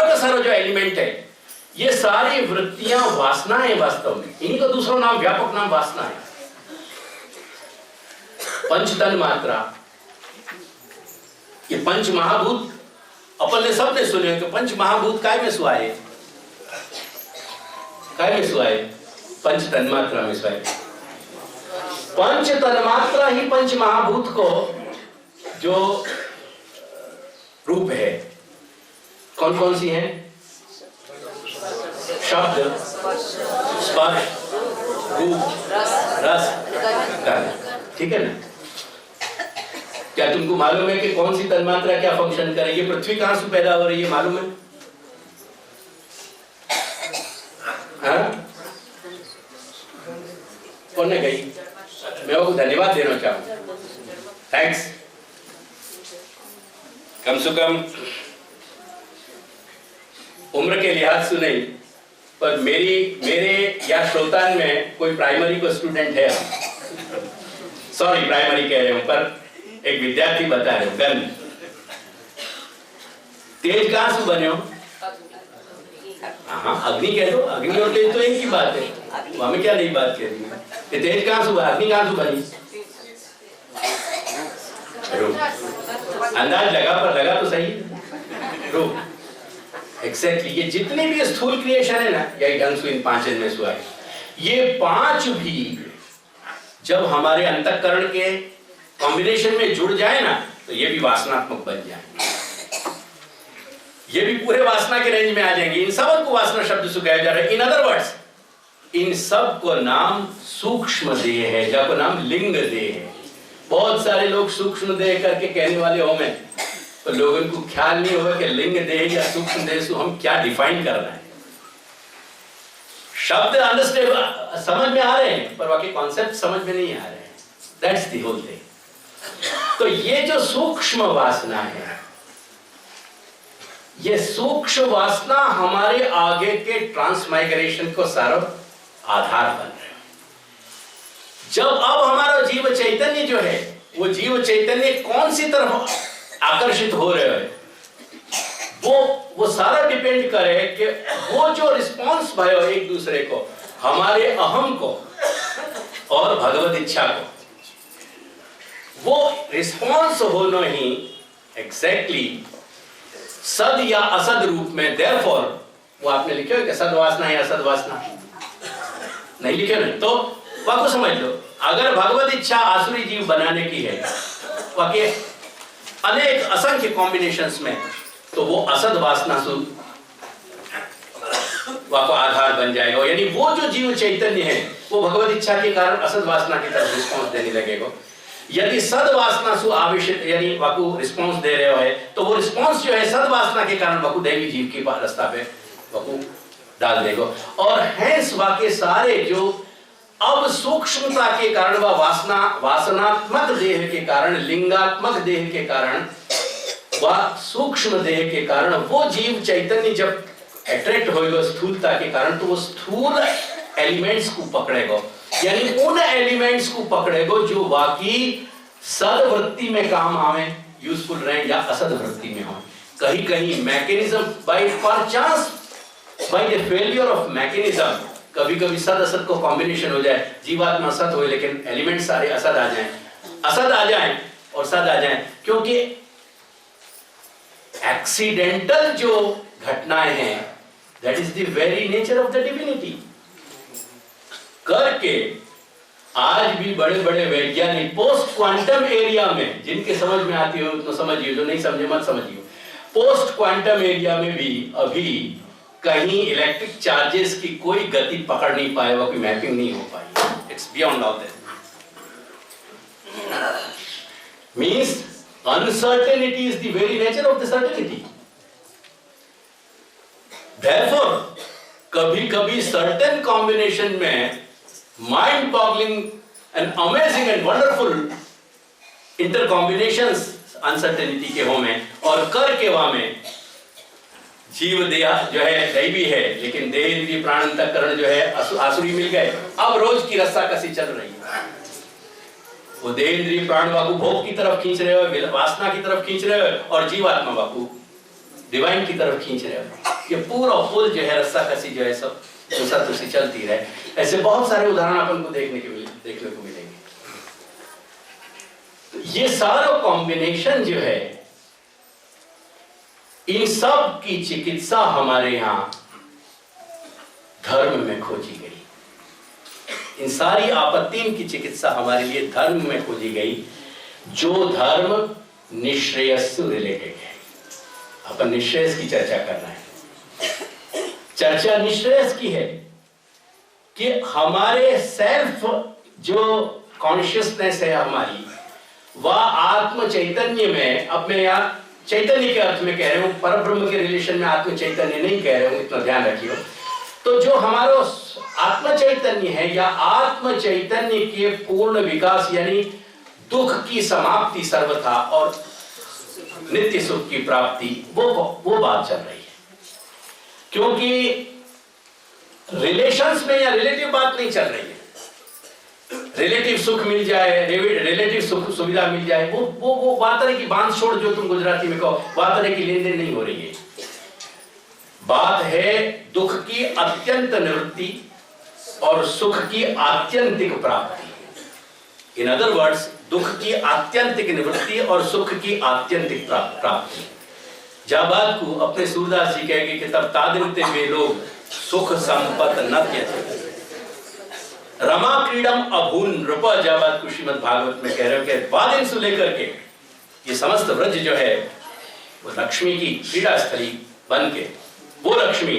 का सारा जो एलिमेंट है, ये सारी वृत्तियां वासना है वास्तव में। इन्हीं का दूसरा नाम, व्यापक नाम वासना है। पंच तन मात्रा, ये पंच महाभूत अपन ने सबने सुने कि पंच महाभूत काय में सुहाए, काय में सुहाए? पंच तन्मात्रा में सुहाए। पंच तन्मात्रा ही पंच महाभूत को जो रूप है, कौन कौन सी हैं? शब्द, स्पर्श, रूप, रस, गंध। ठीक है ना? क्या तुमको मालूम है कि कौन सी तन्मात्रा क्या फंक्शन करेगी? पृथ्वी कहां से पैदा हो रही है मालूम है? कौन ने कही? मैं आपको धन्यवाद देना चाहूंगा, थैंक्स। कम से कम उम्र के लिहाज से नहीं, पर मेरे या श्रोतान में कोई प्राइमरी को स्टूडेंट है। सॉरी प्राइमरी कह रहे हूं, पर एक विद्यार्थी बता रहे हो। गन तेज कहां से बने हो? हाँ अग्नि कह दो। अग्नि और तेज तो एक ही बात है, हमें क्या नई बात कह रही है? तेज कहां से हुआ? अग्नि कहां से बनी? अंदाज लगा, पर लगा तो सही। एग्जैक्टली ये जितने भी स्थूल क्रिएशन है ना, यही ढंग से इन 5 में हुआ है। ये 5 भी जब हमारे अंतःकरण के कॉम्बिनेशन में जुड़ जाए ना, तो ये भी वासनात्मक बन जाए। ये भी पूरे वासना के रेंज में आ जाएंगे। इन सब को वासना शब्द से कहा जा रहा है। इन अदर वर्ड्स, इन सब को नाम सूक्ष्म देह है, जिसको नाम लिंग देह है। बहुत सारे लोग सूक्ष्म देह करके कहने वाले हो में, तो लोगों को ख्याल नहीं होगा कि लिंग देह या सूक्ष्म देह से हम क्या डिफाइन कर रहे हैं। शब्द अंडरस्टैंड समझ में आ रहे हैं, पर बाकी कॉन्सेप्ट समझ में नहीं आ रहे हैं। That's the whole thing. तो ये जो सूक्ष्म वासना है, ये सूक्ष्म वासना हमारे आगे के ट्रांसमाइग्रेशन को सारा आधार बन रहा है। जब अब हमारा जीव चैतन्य जो है, वो जीव चैतन्य कौन सी तरफ आकर्षित हो रहे हैं, वो सारा डिपेंड करे कि वो जो रिस्पॉन्स भयो एक दूसरे को, हमारे अहम को और भगवत इच्छा को, वो रिस्पॉन्स होना ही एग्जैक्टली सद या असद रूप में। देयरफॉर वो आपने लिखे हो कि सद वासना या असद वासना नहीं लिखे ना, तो वाको समझ लो। अगर भगवत इच्छा आसुरी जीव बनाने की है वाके अनेक असंख्य कॉम्बिनेशंस में, तो वो असद वासना से वाको आधार बन जाएगा। यानी वो जो जीव चैतन्य है, वो भगवत इच्छा के कारण असद वासना की तरफ रिस्पॉन्स देने लगेगा। यदि सद वासना से आवेशित यानी वाकु रिस्पॉन्स दे रहे हो है, तो वो रिस्पॉन्स जो है सद वासना के कारण वाकु दैवी जीव के रास्ता पे वाकु डाल देगा। और हैंस वाके सारे जो अब सूक्ष्मता के कारण व वासनात्मक देह के कारण, लिंगात्मक देह के कारण व सूक्ष्म देह के कारण, वो जीव चैतन्य जब अट्रैक्ट होएगा स्थूलता के कारण, तो वो स्थूल एलिमेंट्स को पकड़ेगा। यानी उन एलिमेंट्स को पकड़ेगा जो बाकी सद वृत्ति में काम आवे, यूजफुल रहे, या असद वृत्ति में हो। कहीं कहीं mechanism by perchance by the failure of mechanism, कभी कभी सद असद को कॉम्बिनेशन हो जाए, जीवात्मा सत हो लेकिन एलिमेंट सारे असद आ जाएं, असद आ जाएं और सद आ जाएं, क्योंकि एक्सीडेंटल जो घटनाएं हैं that is the very nature of the divinity. करके आज भी बड़े बड़े वैज्ञानिक पोस्ट क्वांटम एरिया में, जिनके समझ में आती हो तो समझिए, जो नहीं समझे मत समझिए, पोस्ट क्वांटम एरिया में भी अभी कहीं इलेक्ट्रिक चार्जेस की कोई गति पकड़ नहीं पाए, कोई मैपिंग नहीं हो पाई। It's beyond all that. Means uncertainty is the very nature of the certainty. Therefore, कभी कभी सर्टेन कॉम्बिनेशन में mind boggling and amazing and wonderful inter combinations uncertainty के हो में, और कर के वहां में जीव देह जो है दैवी है, लेकिन देह इंद्रिय प्राण अंतःकरण जो है आसुरी मिल गए। अब रोज की रस्सा कसी चल रही है, वो देह इंद्रिय प्राण वाकु भोग की तरफ खींच रहे हो, वासना की तरफ खींच रहे हो, और जीवात्मा वाकु डिवाइन की तरफ खींच रहे हो। ये पूरा पुल जो है रस्सा कसी जो है सब तुसी चलती रहे। ऐसे बहुत सारे उदाहरण अपन को देखने को मिलेंगे। ये सारा कॉम्बिनेशन जो है, इन सब की चिकित्सा हमारे यहां धर्म में खोजी गई। इन सारी आपत्तियों की चिकित्सा हमारे लिए धर्म में खोजी गई, जो धर्म निश्रेयस से रिलेटेड है। अपन निश्रेयस की चर्चा कर रहे हैं। चर्चा निश्रेयस की है कि हमारे सेल्फ जो कॉन्शियसनेस है हमारी, वह आत्म चैतन्य में, अब मैं यहाँ चैतन्य के अर्थ में कह रहे हूं, परब्रह्म के रिलेशन में आत्म चैतन्य नहीं कह रहे हूं, इतना ध्यान रखिए। तो जो हमारा आत्म चैतन्य है या आत्म चैतन्य के पूर्ण विकास, यानी दुख की समाप्ति सर्वथा और नित्य सुख की प्राप्ति, वो बात चल रही है। क्योंकि रिलेशंस में या रिलेटिव बात नहीं चल रही है। रिलेटिव सुख मिल जाए, रिलेटिव सुख सुविधा मिल जाए, वो बात तरह की बांध छोड़ जो तुम गुजराती में कहो, बात तरह की लेन देन नहीं हो रही है। बात है दुख की अत्यंत निवृत्ति और सुख की आत्यंतिक प्राप्ति। इन अदर वर्ड्स, दुख की आत्यंतिक निवृत्ति और सुख की आत्यंतिक प्राप्ति। जब बात को अपने सूरदास जी कहेंगे कि तब तादिनते वे लोग सुख संपत न त्यजें, रमा क्रीडम अभून नृप, जब बात को श्रीमद् भागवत में कह रहे हो कि वादिन से लेकर के ये समस्त व्रज जो है वो लक्ष्मी की क्रीड़ा स्थली बन के, वो लक्ष्मी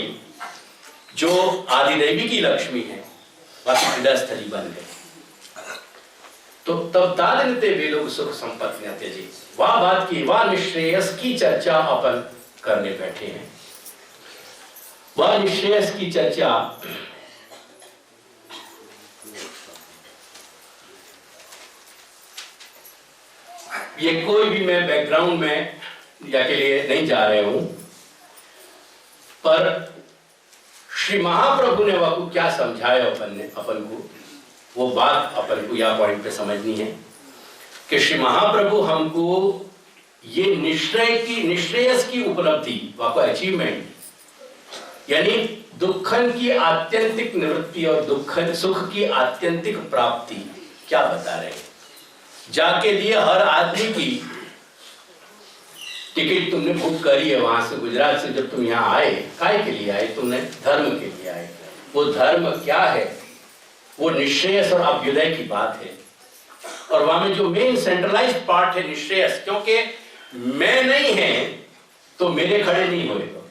जो आदिदेवी की लक्ष्मी है, वह क्रीड़ा स्थली बन गई। तो तब तादिनते वे लोग सुख संपत न त्यजें, वह बात की, वह निश्रेयस की चर्चा अपन करने बैठे हैं। वह निश्रेयस की चर्चा ये कोई भी मैं बैकग्राउंड में या के लिए नहीं जा रहे हूं, पर श्री महाप्रभु ने वह को क्या समझाया अपन को, वो बात अपन को यह पॉइंट पे समझनी है कि श्री महाप्रभु हमको ये निश्रेयस की उपलब्धि, वह को अचीवमेंट, यानी दुखन की आत्यंतिक निवृत्ति और दुखन सुख की आत्यंतिक प्राप्ति क्या बता रहे हैं। जाके लिए हर आदमी की टिकट तुमने बुक करी है वहां से, गुजरात से जब तुम यहाँ आए, काय के लिए आए? तुमने धर्म के लिए आए। वो धर्म क्या है? वो निश्रेयस और अभ्युदय की बात है। और वहां में जो मेन सेंट्रलाइज्ड पार्ट है निश्रेयस, क्योंकि मैं नहीं है तो मेरे खड़े नहीं होएगा,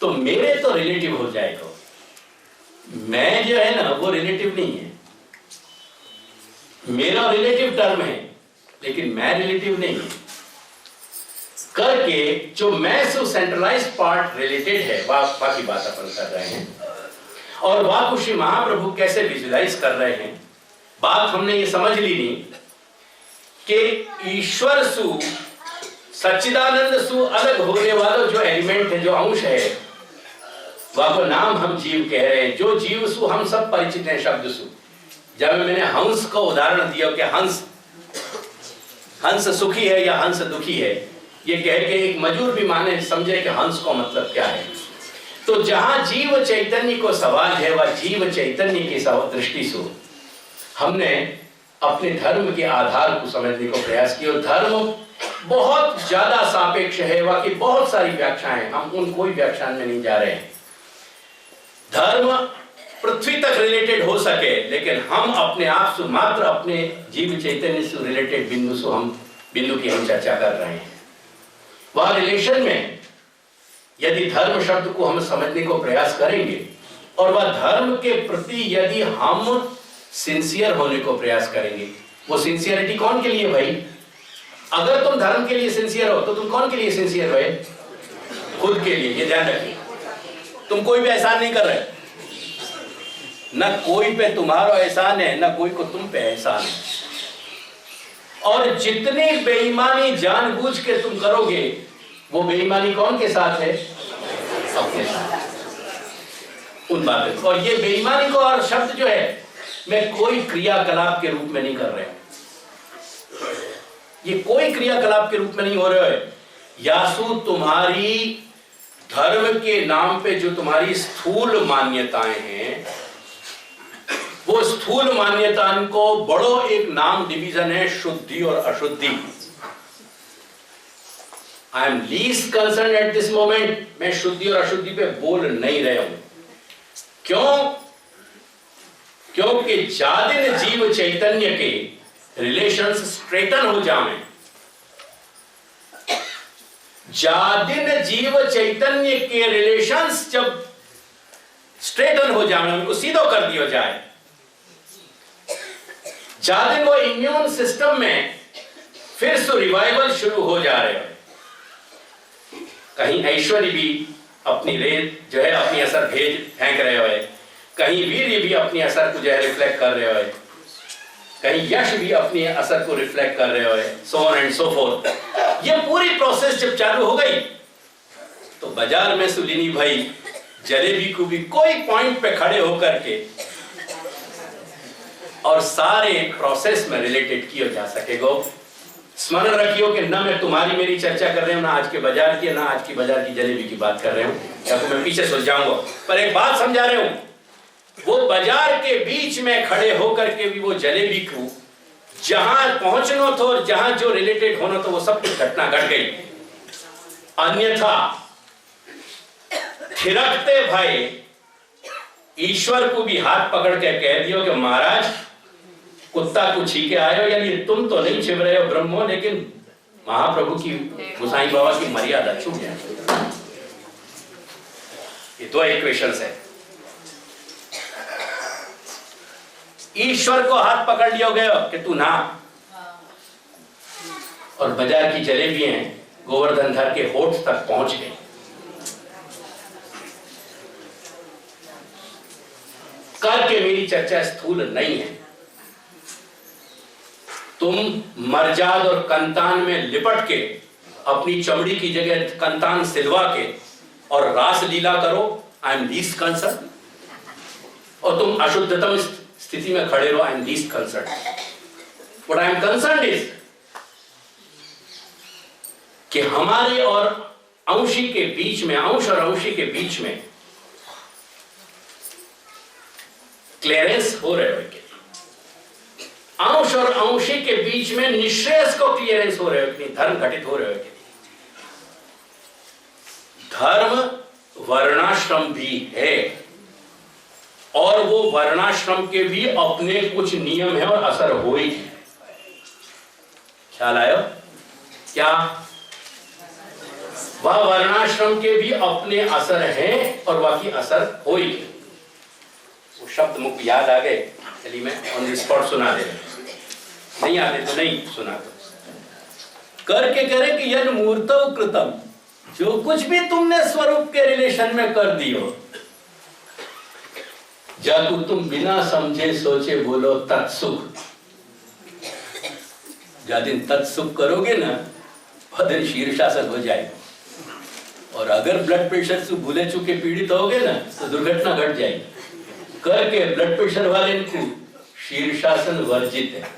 तो मेरे तो रिलेटिव हो जाएगा। मैं जो है ना वो रिलेटिव नहीं है, मेरा रिलेटिव टर्म है, लेकिन मैं रिलेटिव नहीं है। करके जो मैं से सेंट्रलाइज्ड पार्ट रिलेटेड है, बाकी बात अपन कर रहे हैं। और वह श्री महाप्रभु कैसे विजुलाइज कर रहे हैं, बात हमने ये समझ ली नहीं कि ईश्वर सु सच्चिदानंद सु अलग होने वाला जो एलिमेंट है, जो अंश है, वह को नाम हम जीव कह रहे हैं। जो जीव सु हम सब परिचित हैं शब्द सु। जब मैंने हंस का उदाहरण दिया कि हंस सुखी है या हंस दुखी है, ये कह के एक मजूर भी माने समझे कि हंस का मतलब क्या है। तो जहां जीव चैतन्य को सवाल है वह जीव चैतन्य की दृष्टि से हमने अपने धर्म के आधार को समझने को प्रयास किया। धर्म बहुत ज्यादा सापेक्ष है, वह की बहुत सारी व्याख्याएं, हम उन कोई व्याख्यान में नहीं जा रहे हैं। धर्म पृथ्वी तक रिलेटेड हो सके, लेकिन हम अपने आप से मात्र अपने जीव चैतन्य से रिलेटेड बिंदु की हम चर्चा कर रहे हैं। वह रिलेशन में यदि धर्म शब्द को हम समझने को प्रयास करेंगे और वह धर्म के प्रति यदि हम सिंसियर होने को प्रयास करेंगे, वो सिंसियरिटी कौन के लिए भाई? अगर तुम धर्म के लिए सिंसियर हो तो तुम कौन के लिए सिंसियर भाई? खुद के लिए। ये ध्यान रखिए, तुम कोई भी एहसान नहीं कर रहे, न कोई पे तुम्हारा एहसान है, न कोई को तुम पे एहसान है। और जितनी बेईमानी जानबूझ के तुम करोगे, वो बेईमानी कौन के साथ है? अपने साथ। उन बातों और ये बेईमानी को और शब्द जो है मैं कोई क्रियाकलाप के रूप में नहीं कर रहा हूं, ये कोई क्रियाकलाप के रूप में नहीं हो रहे हो। यासु तुम्हारी धर्म के नाम पे जो तुम्हारी स्थूल मान्यताएं हैं, वो स्थूल मान्यताओं को बड़ो एक नाम डिवीजन है शुद्धि और अशुद्धि। I am least concern at this moment, मैं शुद्धि और अशुद्धि पे बोल नहीं रहा हूं। क्यों? क्योंकि जादिन जीव चैतन्य के रिलेशंस स्ट्रेटन हो जाए, जादिन जीव चैतन्य के रिलेशंस जब स्ट्रेटन हो जाए, उनको सीधो कर दिया जाए, जादिन वो इम्यून सिस्टम में फिर से रिवाइवल शुरू हो जा रहे हो। कहीं ऐश्वर्य भी अपनी रेत जो है अपनी असर फेंक रहे हो, कहीं वीर्य भी अपनी असर को जो है रिफ्लेक्ट कर रहे हो, कहीं यश भी अपनी असर को रिफ्लेक्ट कर रहे हो, so on and so fourth. ये पूरी प्रोसेस जब चालू हो गई तो बाजार में सुलिनी भाई जलेबी को भी कोई पॉइंट पे खड़े होकर के और सारे प्रोसेस में रिलेटेड किया जा सकेगा। स्मरण रखियो कि ना मैं तुम्हारी मेरी चर्चा कर रहे हूं, ना आज के बाजार की, ना आज की बाजार की जलेबी की बात कर रहे हूं, या तो मैं पीछे सुलझाऊंगा, पर एक बात समझा रहे हूं, वो बाजार के बीच में खड़े होकर के भी वो जलेबी को जहां पहुंचना था और जहां जो रिलेटेड होना था वो सब कुछ घटना घट गई। अन्यथा थिरकते भाई ईश्वर को भी हाथ पकड़ के कह दियो कि महाराज कुत्ता को छीके आए हो, यानी तुम तो नहीं छिप रहे हो ब्रह्मो, लेकिन महाप्रभु की गोसाई बाबा की मर्यादा छूट जाए। ये दो इक्वेशंस है। ईश्वर को हाथ पकड़ लिया गया कि तू ना, और बाजार की जलेबी हैं गोवर्धन धर के होठ तक पहुंच गई। करके मेरी चर्चा स्थूल नहीं है। तुम मरजाद और कंतान में लिपट के अपनी चमड़ी की जगह कंतान सिलवा के और रास लीला करो, आई एम लीस्ट कंसर्न। और तुम अशुद्धतम स्थिति में खड़े रहो, I am least concern. What I am concern is कि हमारे और अंशी के बीच में, अंश और अंशी के बीच में क्लियरेंस हो रहे हो, अंश और अंशी के बीच में निश्रेयस को क्लियरेंस हो रहे हो, धर्म घटित हो रहे हो। धर्म वर्णाश्रम भी है और वो वर्णाश्रम के भी अपने कुछ नियम है और असर हो ही। ख्याल आयो क्या? वह वर्णाश्रम के भी अपने असर हैं और बाकी असर हो ही। वो शब्द मुझे याद आ गए, चलिए मैं ऑन द स्पॉट सुना दे। नहीं आते तो नहीं सुना दो। करके करे कि यन मूर्तो कृतम, जो कुछ भी तुमने स्वरूप के रिलेशन में कर दियो, जब तुम बिना समझे सोचे बोलो तत्सुख, जब दिन तत्सुख करोगे ना वह दिन शीर्षासन हो जाएगा। और अगर ब्लड प्रेशर से भूले चुके पीड़ित होगे ना तो दुर्घटना घट जाएगी। करके ब्लड प्रेशर वाले को शीर्षासन वर्जित है।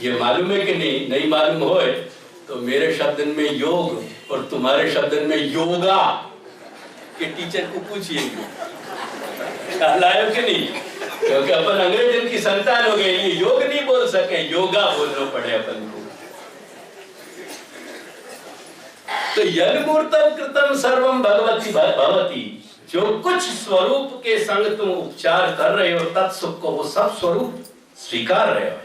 ये मालूम है कि नहीं मालूम हो तो मेरे शब्द में योग और तुम्हारे शब्द में योगा, कि टीचर को पूछिए ख्याल आयो कि नहीं, क्योंकि अपन अंग्रेजन की संतान हो गए, ये योग नहीं बोल सके, योगा बोलना पड़े अपन को। तो यद मूर्तम कृतम सर्वम भगवती भवती, जो कुछ स्वरूप के संग तुम उपचार कर रहे हो तत्सुख को, वो सब स्वरूप स्वीकार रहे हो।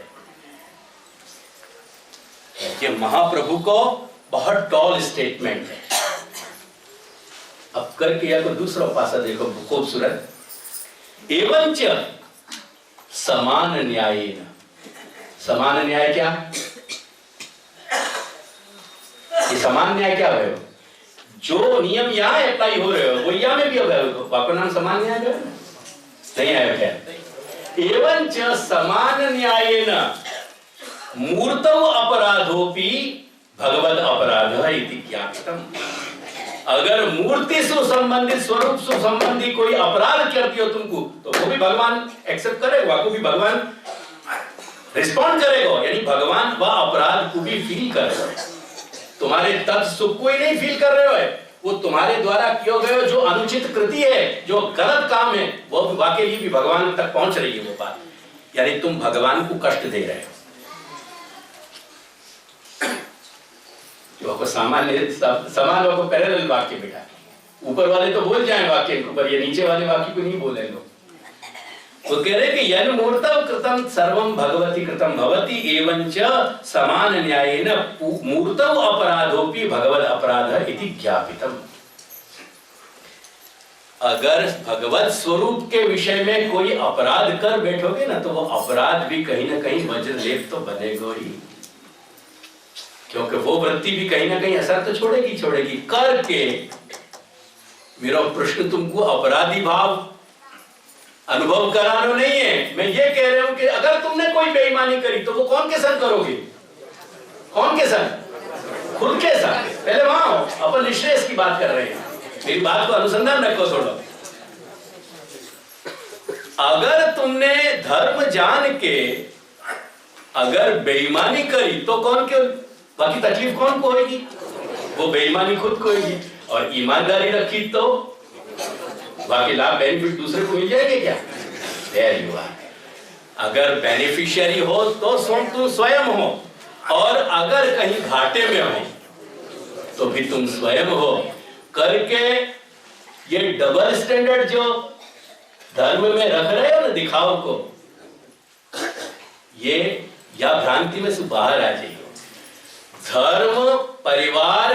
ये महाप्रभु को बहुत टॉल स्टेटमेंट है। अब करके या तो दूसरा पासा देखो खूबसूरत, एवंच समान न्यायेन। समान न्याय क्या? ये समान न्याय क्या है? जो नियम यहाँ अप्लाई हो रहे हो वो यहाँ में भी हो, आपका नाम समान न्याय है नहीं आया क्या? एवंच समान न्यायेन मूर्तौ अपराधोपि भगवद अपराधः इति ज्ञातम्। अगर मूर्ति से संबंधित, स्वरूप से संबंधी कोई अपराध कर दियो तुमको, तो वो भी भगवान एक्सेप्ट करेगा, वो भी भगवान रिस्पॉन्ड करेगा, यानी भगवान वह अपराध को भी फील करेगा। तुम्हारे तत्व सुख को ही नहीं फील कर रहे हो, वो तुम्हारे द्वारा किया गया जो अनुचित कृति है, जो गलत काम है, वो वाकई भी भगवान तक पहुंच रही है वो बात, यानी तुम भगवान को कष्ट दे रहे हो। जो आपको सामान्य समान आपको पैरेलल वाक्य बिठा, ऊपर वाले तो बोल जाए वाक्य के ऊपर, ये नीचे वाले वाक्य को नहीं बोले लोग। वो कह रहे कि यन मूर्तम कृतम सर्वम भगवती कृतम भवति एवंच समान न्यायेन मूर्तौ अपराधोपि भगवद अपराधः इति ज्ञापितम्। अगर भगवत स्वरूप के विषय में कोई अपराध कर बैठोगे ना, तो वो अपराध भी कहीं ना कहीं वज्रलेप तो बनेगा ही, क्योंकि वो वृत्ति भी कहीं ना कहीं असर तो छोड़ेगी करके। मेरा प्रश्न तुमको अपराधी भाव अनुभव कराना नहीं है, मैं ये कह रहा हूं कि अगर तुमने कोई बेईमानी करी तो वो कौन के संग करोगे? कौन के संग? खुद के संग। पहले वहां हो, अपन निश्रेयस की बात कर रहे हैं, मेरी बात को अनुसंधान रखो थोड़ा। अगर तुमने धर्म जान के अगर बेईमानी करी तो कौन के, बाकी तकलीफ कौन को होगी? वो बेईमानी खुद को होगी। और ईमानदारी रखी तो बाकी लाभ बेनिफिट दूसरे को मिल जाएंगे क्या? There you are. अगर बेनिफिशियरी हो तो तुम स्वयं हो, और अगर कहीं घाटे में हो तो भी तुम स्वयं हो करके। ये डबल स्टैंडर्ड जो धर्म में रख रहे हो ना, दिखाओ को, ये या भ्रांति में से बाहर आ जाइए। धर्म परिवार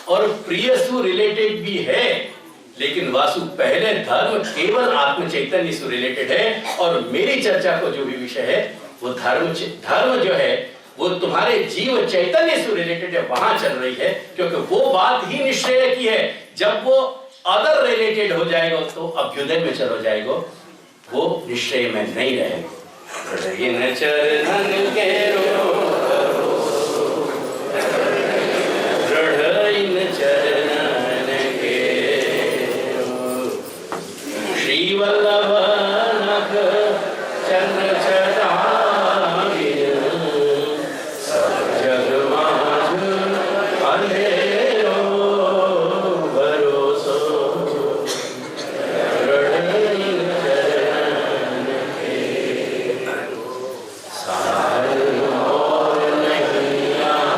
और प्रिय से रिलेटेड भी है, लेकिन वासु पहले धर्म केवल आत्म चैतन्य से रिलेटेड है। और मेरी चर्चा को जो भी विषय है वो धर्म जो है वो तुम्हारे जीव चैतन्य से रिलेटेड है, वहां चल रही है। क्योंकि वो बात ही निश्चय की है, जब वो अदर रिलेटेड हो जाएगा तो अभ्युदय में चलो जाएगा, वो निश्चय में नहीं रहेगा। वल्लभ नख चंद्र चटागिन, सब जग माझ अंधेरो भरोसो, रणहीन चरण के सार मोर नहीं आए,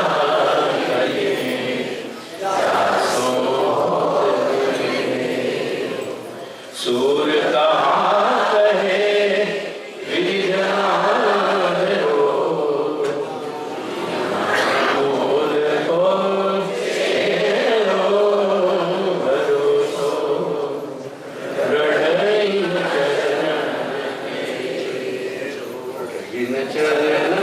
दासों सूर कहाँ कहे विधिनाम रो, बोल को तेरो भरोसो, रणहीन चरण के, इन चरण